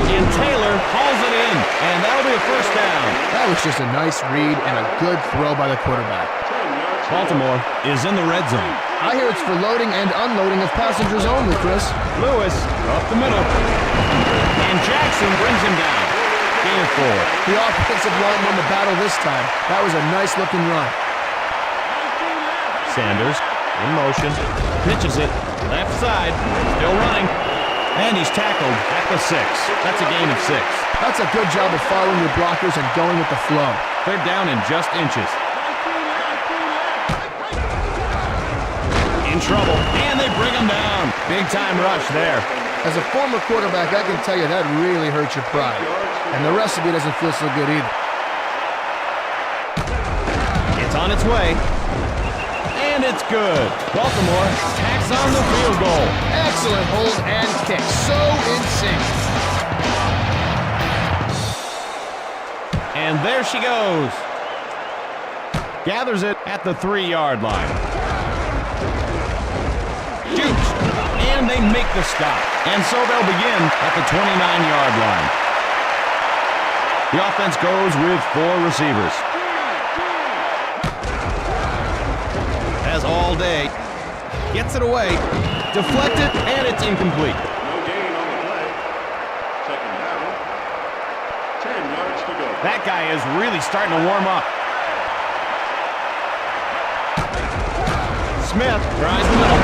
And Taylor hauls it in, and that'll be a first down. That was just a nice read and a good throw by the quarterback. Baltimore is in the red zone. I hear it's for loading and unloading of passengers only, Chris. Lewis up the middle. And Jackson brings him down. Gain of 4. The offensive line won the battle this time. That was a nice-looking run. Sanders in motion, pitches it, left side, still running, and he's tackled at the 6. That's a gain of 6. That's a good job of following your blockers and going with the flow. 3rd down in just inches. In trouble, and they bring him down. Big time rush there. As a former quarterback, I can tell you that really hurts your pride. And the rest of you doesn't feel so good either. It's on its way. And it's good. Baltimore tacks on the field goal. Excellent hold and kick. So in sync. And there she goes. Gathers it at the 3-yard line. Shoots. And they make the stop. And so they'll begin at the 29-yard line. The offense goes with 4 receivers. All day, gets it away, deflected, and it's incomplete. No gain on the play. 2nd down. 10 yards to go. That guy is really starting to warm up. Smith tries the middle,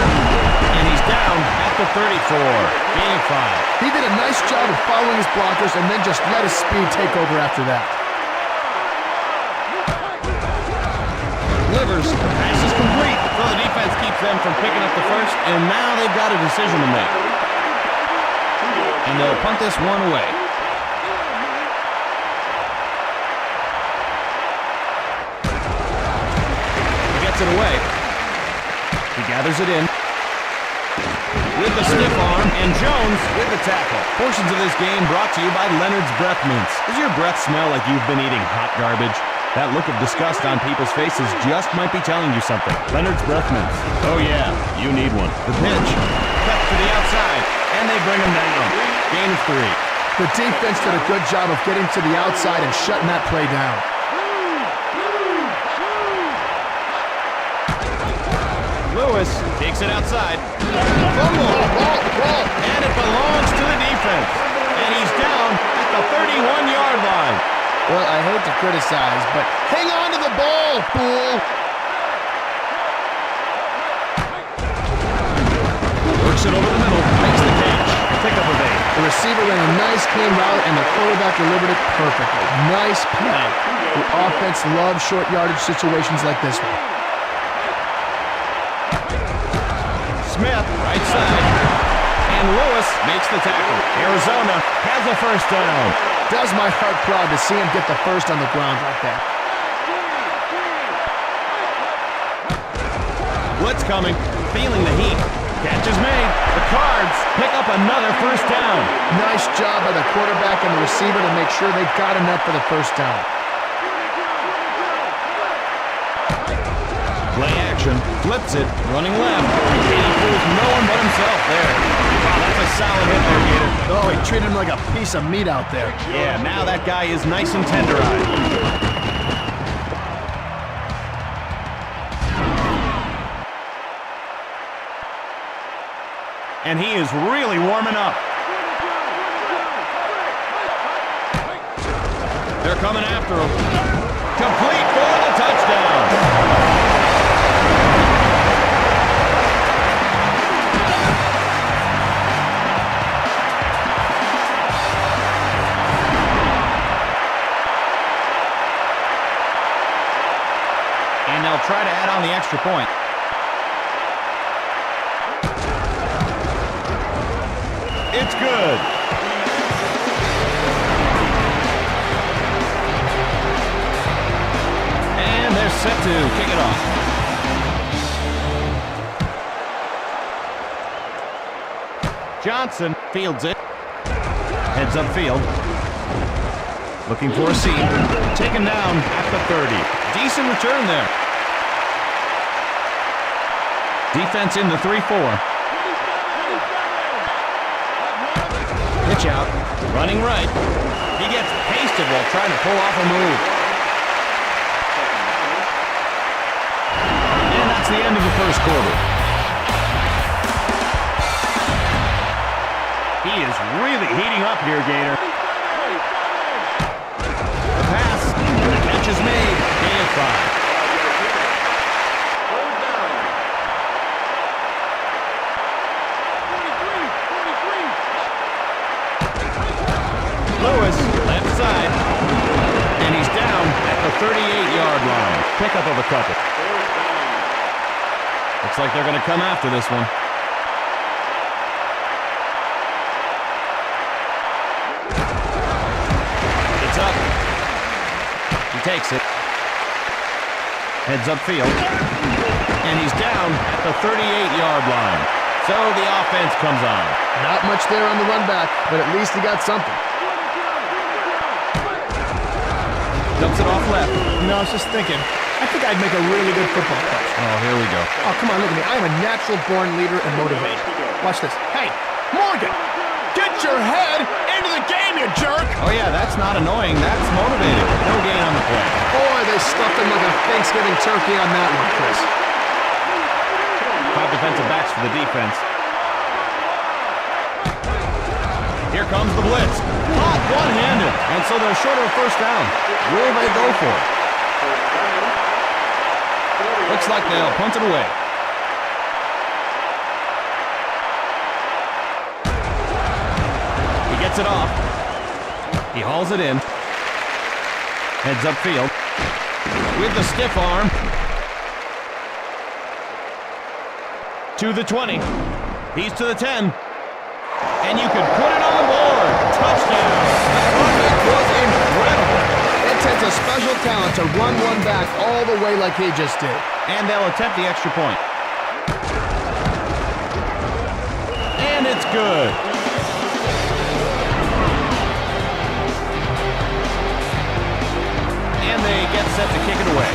and he's down at the 34. Gain of 5. He did a nice job of following his blockers and then just let his speed take over after that. Livers, pass is complete, so the defense keeps them from picking up the first, and now they've got a decision to make. And they'll punt this one away. He gets it away. He gathers it in. With the stiff arm, and Jones with the tackle. Portions of this game brought to you by Leonard's Breath Mints. Does your breath smell like you've been eating hot garbage? That look of disgust on people's faces just might be telling you something. Leonard's Breath Mints. Oh yeah, you need one. The pitch. Cut to the outside, and they bring him down. Gain of 3. The defense did a good job of getting to the outside and shutting that play down. Lewis takes it outside. Fumble. And it belongs to the defense. And he's down at the 31-yard line. Well, I hate to criticize, but hang on to the ball, fool! Works it over the middle, makes the catch. Pick up of 8. The receiver ran a nice clean route, and the quarterback delivered it perfectly. Nice play. The offense loves short yardage situations like this one. Smith, right side. And Lewis makes the tackle. Arizona has a first down. Does my heart proud to see him get the first on the ground like that. Blitz coming, feeling the heat. Catch is made. The Cards pick up another first down. Nice job by the quarterback and the receiver to make sure they got enough for the first down. Play action. Flips it. Running left. And he fools no one but himself there. Wow, that's a solid hit there, Gator. Oh, he treated him like a piece of meat out there. Yeah, now that guy is nice and tenderized. And he is really warming up. They're coming after him. Complete for the touchdown. And they'll try to add on the extra point. It's good. And they're set to kick it off. Johnson fields it. Heads upfield. Looking for a seam. Taken down at the 30. Decent return there. Defense in the 3-4. Pitch out, running right. He gets pasted while trying to pull off a move. And that's the end of the first quarter. He is really heating up here, Gator. The pass, the catch is made. Gain of 5. Lewis, left side, and he's down at the 38-yard line. Pickup of a couple. Looks like they're going to come after this one. It's up. He takes it. Heads upfield, and he's down at the 38-yard line. So the offense comes on. Not much there on the run back, but at least he got something. Dumps it off left. No, I was just thinking. I think I'd make a really good football coach. Oh, here we go. Oh, come on, look at me. I am a natural-born leader and motivator. Watch this. Hey, Morgan, get your head into the game, you jerk! Oh, yeah, that's not annoying. That's motivated. No gain on the play. Boy, they stuffed him like a Thanksgiving turkey on that one, Chris. 5 defensive backs for the defense. Here comes the blitz. Caught one-handed. And so they're short of a first down. Will they go for it? Looks like they'll punt it away. He gets it off. He hauls it in. Heads upfield. With the stiff arm. To the 20. He's to the 10. And you can put it on the board. Touchdown. That was incredible. It takes a special talent to run one back all the way like he just did. And they'll attempt the extra point. And it's good. And they get set to kick it away.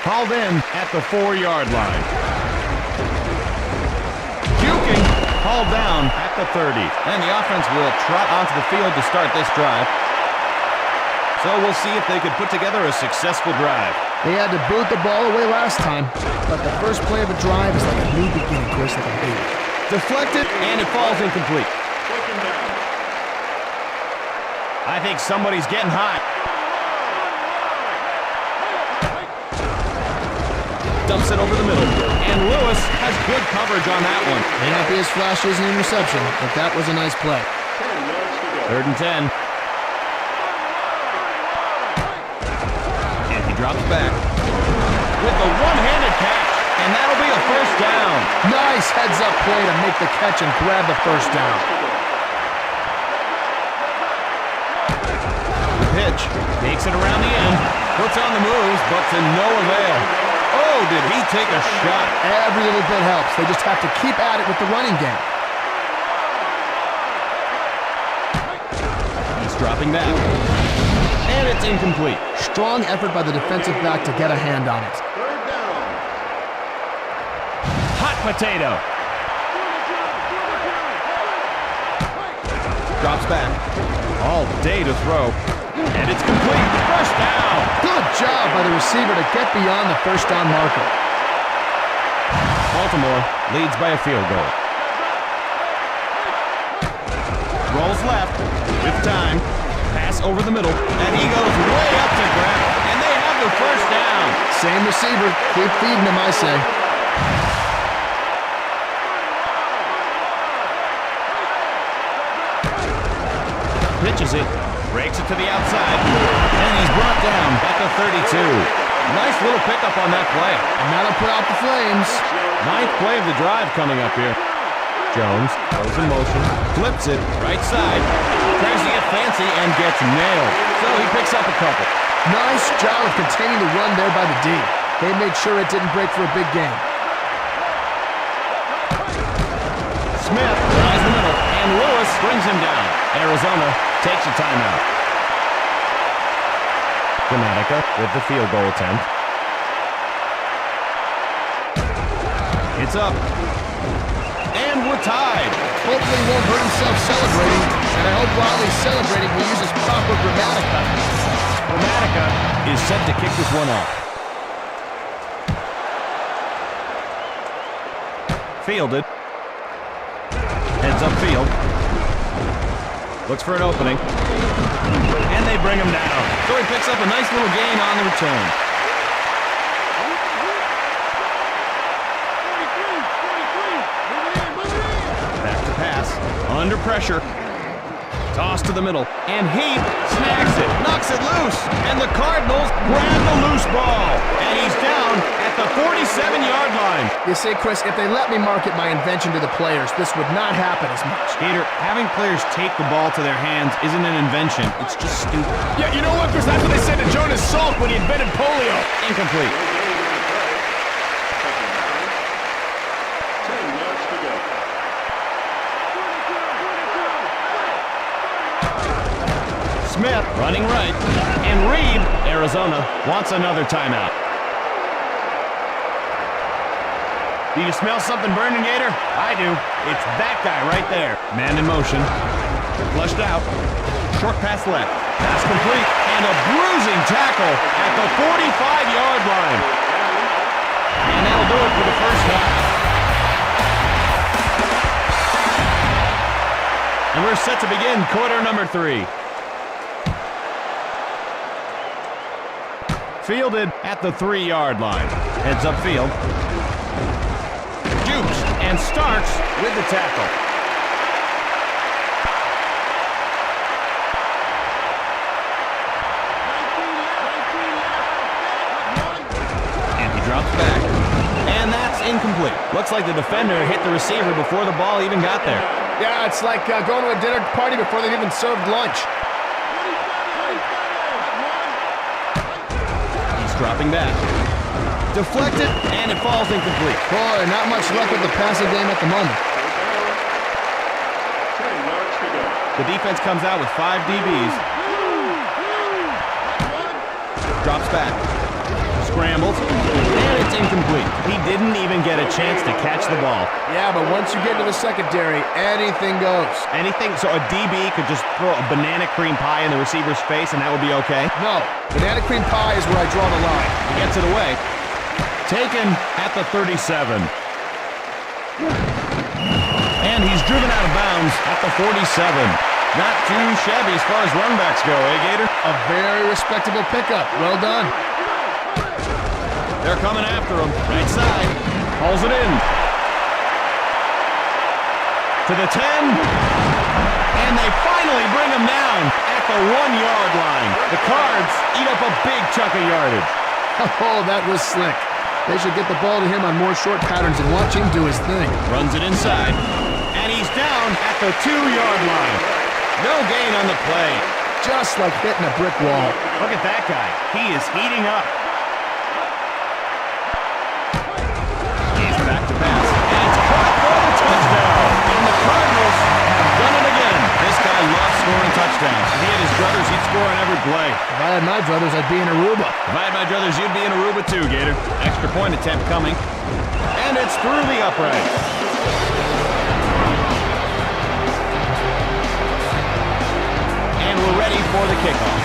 Hauled in at the 4-yard line. Juking, hauled down at the 30. And the offense will trot onto the field to start this drive. So we'll see if they could put together a successful drive. They had to boot the ball away last time, but the first play of a drive is like a new beginning, Chris, like a baby. Deflected, and it falls incomplete. I think somebody's getting hot. Dumps it over the middle, and Lewis has good coverage on that one. May not be as flashy as an interception, but that was a nice play. 3rd and 10. And he drops back with a one-handed catch, and that'll be a first down. Nice heads-up play to make the catch and grab the first down. The pitch. Takes it around the end. Puts on the moves, but to no avail. Oh, did he take a shot? Every little bit helps. They just have to keep at it with the running game. He's dropping back. And it's incomplete. Strong effort by the defensive back to get a hand on it. Third down. Hot potato. Drops back. All day to throw. And it's complete. First down. Good job by the receiver to get beyond the first down marker. Baltimore leads by a field goal. Rolls left with time. Pass over the middle. And he goes way up to grab. And they have the first down. Same receiver. Keep feeding him, I say. Pitches it. Breaks it to the outside. And he's brought down at the 32. Nice little pickup on that play. And that'll put out the Flames. Ninth play of the drive coming up here. Jones goes in motion, flips it, right side, tries to get fancy and gets nailed. So he picks up a couple. Nice job of containing the run there by the D. They made sure it didn't break for a big gain. Smith tries the middle, and Lewis brings him down. Arizona takes a timeout. Gramatica with the field goal attempt. It's up. And we're tied. Hopefully he won't hurt himself celebrating, and I hope while he's celebrating he uses proper Gramatica. Gramatica is set to kick this one off. Fielded. Heads upfield. Looks for an opening. And they bring him down. So he picks up a nice little gain on the return. Back to pass. Under pressure. Toss to the middle. And Heap snags it. Knocks it loose. And the Cardinals grab the loose ball. And he's down at the 47-yard line. You see, Chris, if they let me market my invention to the players, this would not happen as much. Gator, having players take the ball to their hands isn't an invention. It's just stupid. Yeah, you know what, Chris? That's what they said to Jonas Salk when he invented polio. Incomplete. 10 yards to go. Smith running right. And Reed, Arizona, wants another timeout. Do you smell something burning, Gator? I do. It's that guy right there. Man in motion. Flushed out. Short pass left. Pass complete. And a bruising tackle at the 45-yard line. And that'll do it for the first half. And we're set to begin quarter number 3. Fielded at the 3-yard line. Heads upfield. Jukes and starts with the tackle. And he drops back. And that's incomplete. Looks like the defender hit the receiver before the ball even got there. Yeah, it's like going to a dinner party before they've even served lunch. Dropping back. Deflected, and it falls incomplete. Boy, not much luck with the passing game at the moment. 10 yards to go. The defense comes out with 5 DBs. Drops back. Scrambles, and it's incomplete. He didn't even get a chance to catch the ball. Yeah, but once you get to the secondary, anything goes. Anything, so a DB could just throw a banana cream pie in the receiver's face and that would be okay? No, banana cream pie is where I draw the line. He gets it away. Taken at the 37. And he's driven out of bounds at the 47. Not too shabby as far as runbacks go, eh, Gator? A very respectable pickup. Well done. They're coming after him. Right side. Hauls it in. To the 10. And they finally bring him down at the 1-yard line. The Cards eat up a big chunk of yardage. Oh, that was slick. They should get the ball to him on more short patterns and watch him do his thing. Runs it inside. And he's down at the 2-yard line. No gain on the play. just like hitting a brick wall. Look at that guy. He is heating up. He's back to pass. And it's caught for the touchdown. And the Cardinals have done it again. This guy loves scoring touchdowns. If he had his brothers, he'd score on every play. If I had my brothers, I'd be in Aruba. If I had my brothers, you'd be in Aruba too, Gator. Extra point attempt coming. And it's through the upright. And we're ready for the kickoff.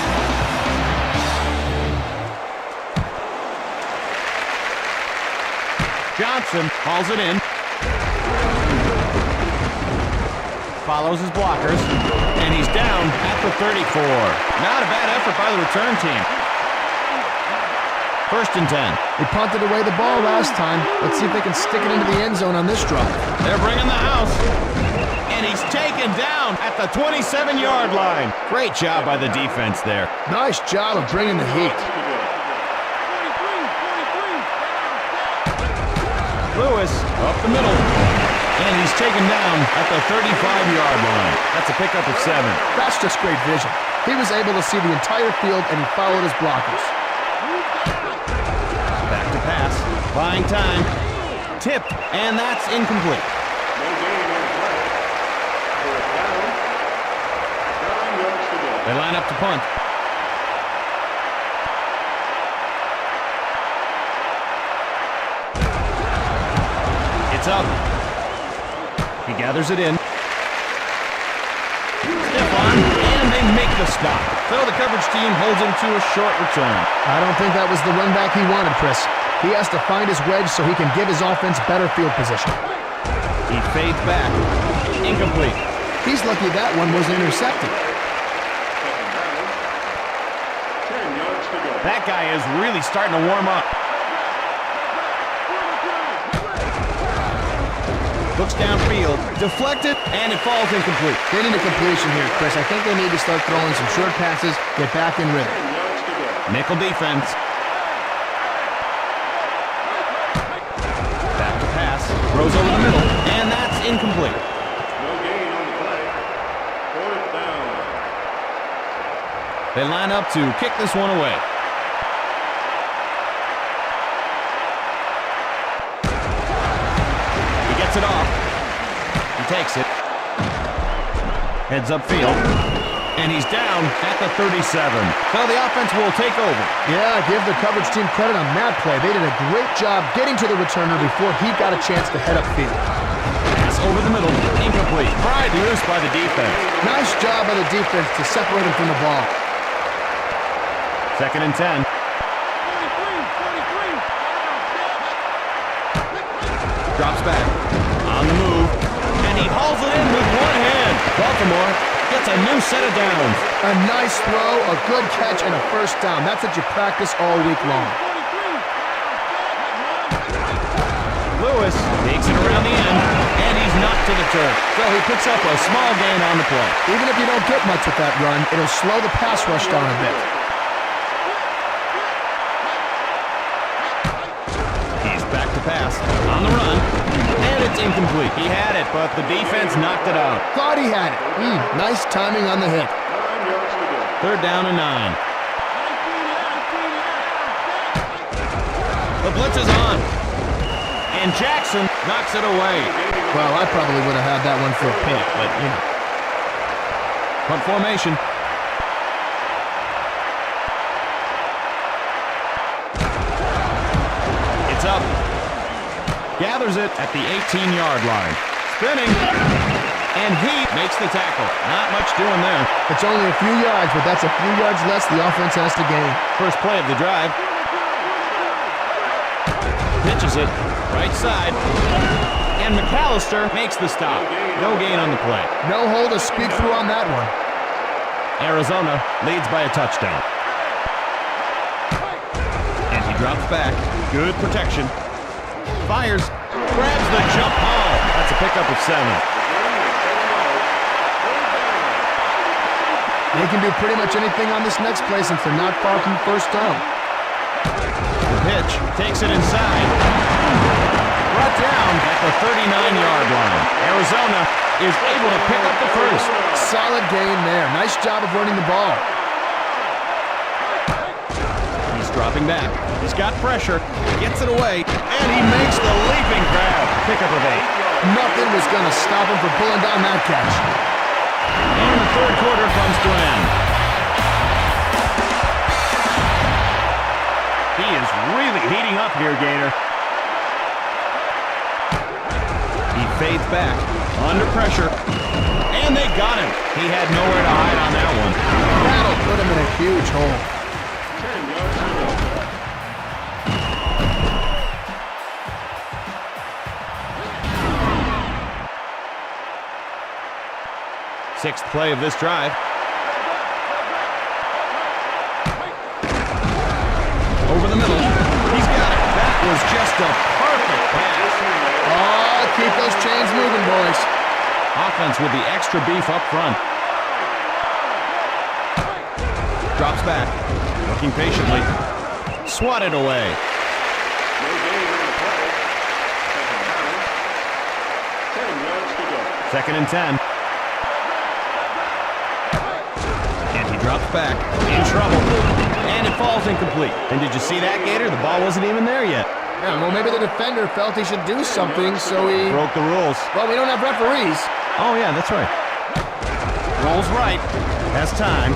Johnson hauls it in. Follows his blockers. And he's down at the 34. Not a bad effort by the return team. 1st and 10. They punted away the ball last time. Let's see if they can stick it into the end zone on this drive. They're bringing the house. And he's taken down at the 27-yard line. Great job by the defense there. Nice job of bringing the heat. Lewis up the middle. And he's taken down at the 35-yard line. That's a pickup of 7. That's just great vision. He was able to see the entire field, and he followed his blockers. Back to pass. Buying time. Tip. And that's incomplete. No gain on the play. 4th down. 9 yards to go. They line up to punt. It's up. He gathers it in. Step on, and they make the stop. So the coverage team holds him to a short return. I don't think that was the run back he wanted, Chris. He has to find his wedge so he can give his offense better field position. He fades back. Incomplete. He's lucky that one wasn't intercepted. 10 yards to go. That guy is really starting to warm up. Looks downfield, deflected, and it falls incomplete. They need a completion here, Chris. I think they need to start throwing some short passes, get back in rhythm. 10 yards to go. Nickel defense. Back to pass. Throws over the middle, and that's incomplete. No gain on the play. 4th down. They line up to kick this one away. He gets it off. He takes it. Heads upfield. And he's down at the 37. So the offense will take over. Yeah, give the coverage team credit on that play. They did a great job getting to the returner before he got a chance to head upfield. Pass over the middle. Incomplete. Pried loose by the defense. Nice job by the defense to separate him from the ball. 2nd and 10. Drops back. On the move. And he hauls it in with one hand. Baltimore gets a new set of downs. A nice throw, a good catch, and a 1st down. That's what you practice all week long. Lewis takes it around the end, and he's knocked to the turf. So he picks up a small gain on the play. Even if you don't get much with that run, it'll slow the pass rush down a bit. He's back to pass. On the run. And it's incomplete. He had it, but the defense knocked it out. Thought he had it. Nice timing on the hit. 9 yards to go. 3rd down and 9. The blitz is on. And Jackson knocks it away. Well, I probably would have had that one for a pick, but, you know. Punt formation. It's up. Gathers it at the 18-yard line. Spinning. And he makes the tackle. Not much doing there. It's only a few yards, but that's a few yards less the offense has to gain. First play of the drive. Pitches it. Right side. And McAllister makes the stop. No gain on the play. No hole to speak through on that one. Arizona leads by a touchdown. And he drops back. Good protection. Fires. Grabs the jump ball. That's a pickup of 7. They can do pretty much anything on this next play since they're not far from 1st down. The pitch takes it inside. Brought down at the 39-yard line. Arizona is able to pick up the first. Solid Solid gain there. Nice job of running the ball. He's dropping back. He's got pressure. Gets it away. And he makes the leaping grab. Pickup of 8. Nothing was going to stop him from pulling down that catch. And the third quarter comes to an end. He is really heating up here, Gator. He fades back, under pressure, and they got him. He had nowhere to hide on that one. That'll put him in a huge hole. 10 yards to go. Sixth play of this drive. Over the middle. He's got it. That was just a perfect pass. Oh, keep those chains moving, boys. Offense with the extra beef up front. Drops back. Looking patiently. Swatted away. No gain on the play. Second down. 10 yards to go. Second and 10. And he drops back. In trouble. And it falls incomplete. And did you see that, Gator? The ball wasn't even there yet. Yeah, well, maybe the defender felt he should do something, so he... Broke the rules. Well, we don't have referees. Oh, yeah, that's right. Rolls right. Has time.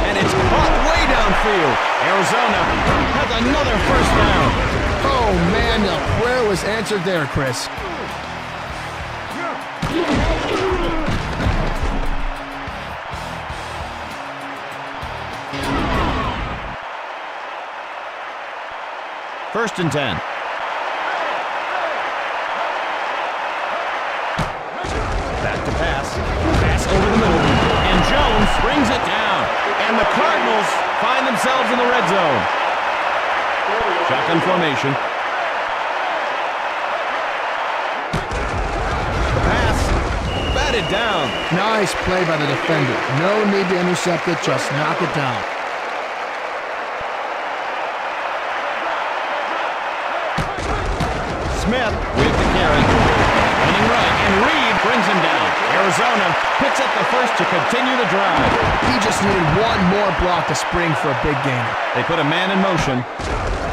And it's caught way downfield. Arizona has another first down. Oh, man, the prayer was answered there, Chris. First and 10. Back to pass. Pass over the middle. And Jones brings it down. And the Cardinals find themselves in the red zone. Shotgun formation. The pass. Batted down. Nice play by the defender. No need to intercept it, just knock it down. Smith with the carry. Running right, and Reed brings him down. Arizona picks up the first to continue the drive. He just needed one more block to spring for a big gainer. They put a man in motion.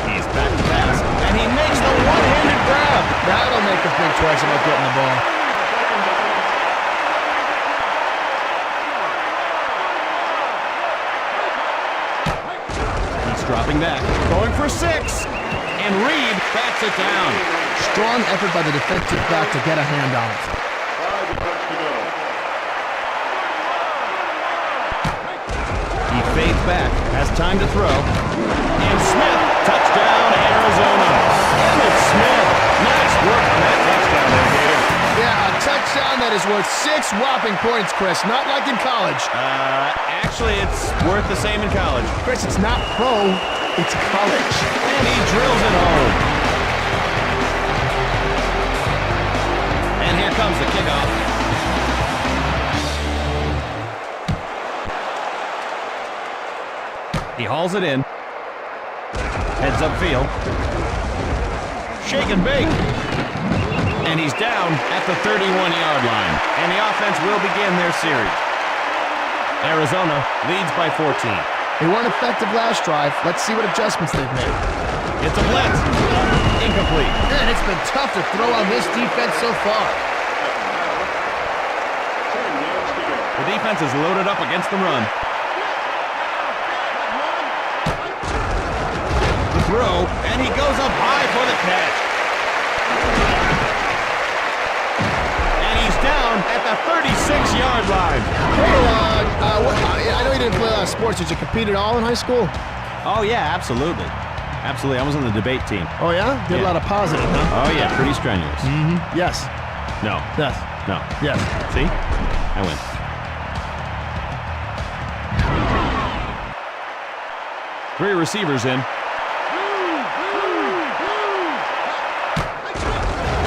He's back to pass, and he makes the one-handed grab. That'll make them think twice about getting the ball. He's dropping back, going for 6. And Reed bats it down. Strong effort by the defensive back to get a hand on it. 5 yards to go. He fades back, has time to throw. And Smith, touchdown, Arizona. Emmett Smith, nice work on that touchdown there, Gator. Yeah, a touchdown that is worth 6 whopping points, Chris. Not like in college. Actually, it's worth the same in college. Chris, it's not pro, it's college. And he drills it home. And here comes the kickoff. He hauls it in. Heads upfield. Shake and bake. And he's down at the 31-yard line. And the offense will begin their series. Arizona leads by 14. They weren't effective last drive. Let's see what adjustments they've made. It's a blitz. Incomplete. Man, it's been tough to throw on this defense so far. 10 yards to go. The defense is loaded up against the run. The throw, and he goes up high for the catch. And he's down at the 36-yard line. Hey, I know you didn't play a lot of sports. Did you compete at all in high school? Oh, yeah, absolutely. Absolutely. I was on the debate team. Oh, yeah? Did a Yeah. lot of positive, huh? Oh, yeah, pretty strenuous. Yes. No, Yes. no. Yes. See? I win. Three receivers in.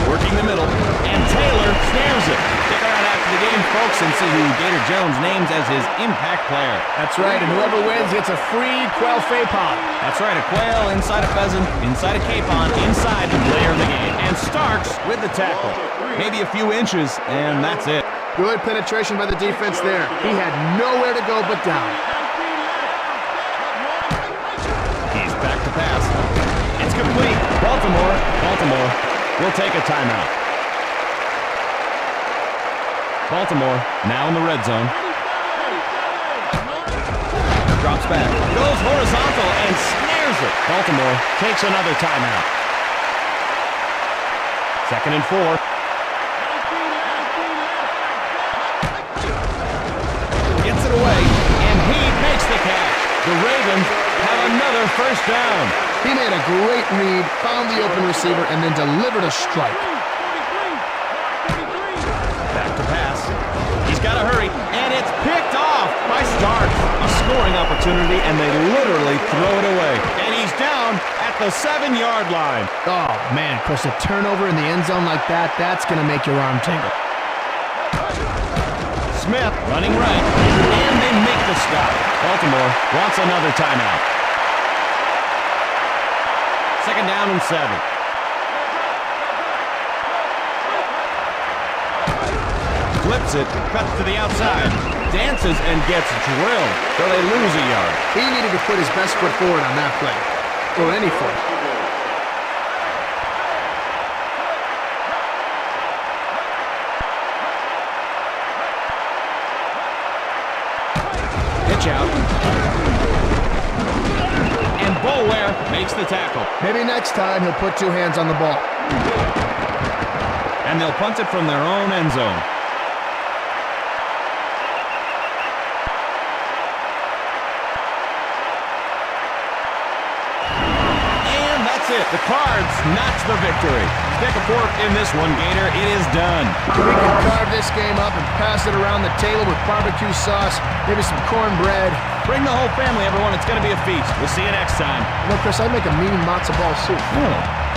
Working the middle, and Taylor snares it. Stick around after the game, folks, and see who Gator Jones names as his impact player. That's right, and whoever wins gets a free quail pond. That's right, a quail inside a pheasant, inside a capon, inside the player of the game. And Starks with the tackle. Maybe a few inches, and that's it. Good penetration by the defense there. He had nowhere to go but down. He's back to pass. It's complete. Baltimore will take a timeout. Baltimore now in the red zone. Drops back. Goes horizontal and snares it. Baltimore takes another timeout. 2nd and 4. Gets it away, and he makes the catch. The Ravens have another first down. He made a great read, found the open receiver, and then delivered a strike. Back to pass. He's got to hurry, and it's picked off by Stark. A scoring opportunity, and they literally throw it away. And he's down at the 7-yard line. Oh, man, Chris, a turnover in the end zone like that, that's going to make your arm tingle. Smith running right, and they make the stop. Baltimore wants another timeout. 2nd down and 7. Flips it, cuts to the outside, dances and gets drilled, so they lose a yard. He needed to put his best foot forward on that play, or any foot. Pitch out. And Bolware makes the tackle. Maybe next time he'll put 2 hands on the ball. And they'll punt it from their own end zone. And that's it. The Cards notch the victory. Stick a fork in this one, Gator. It is done. We can carve this game up and pass it around the table with barbecue sauce, maybe some cornbread. Bring the whole family, everyone. It's going to be a feast. We'll see you next time. You know, Chris, I make a mean matzo ball soup. Oh.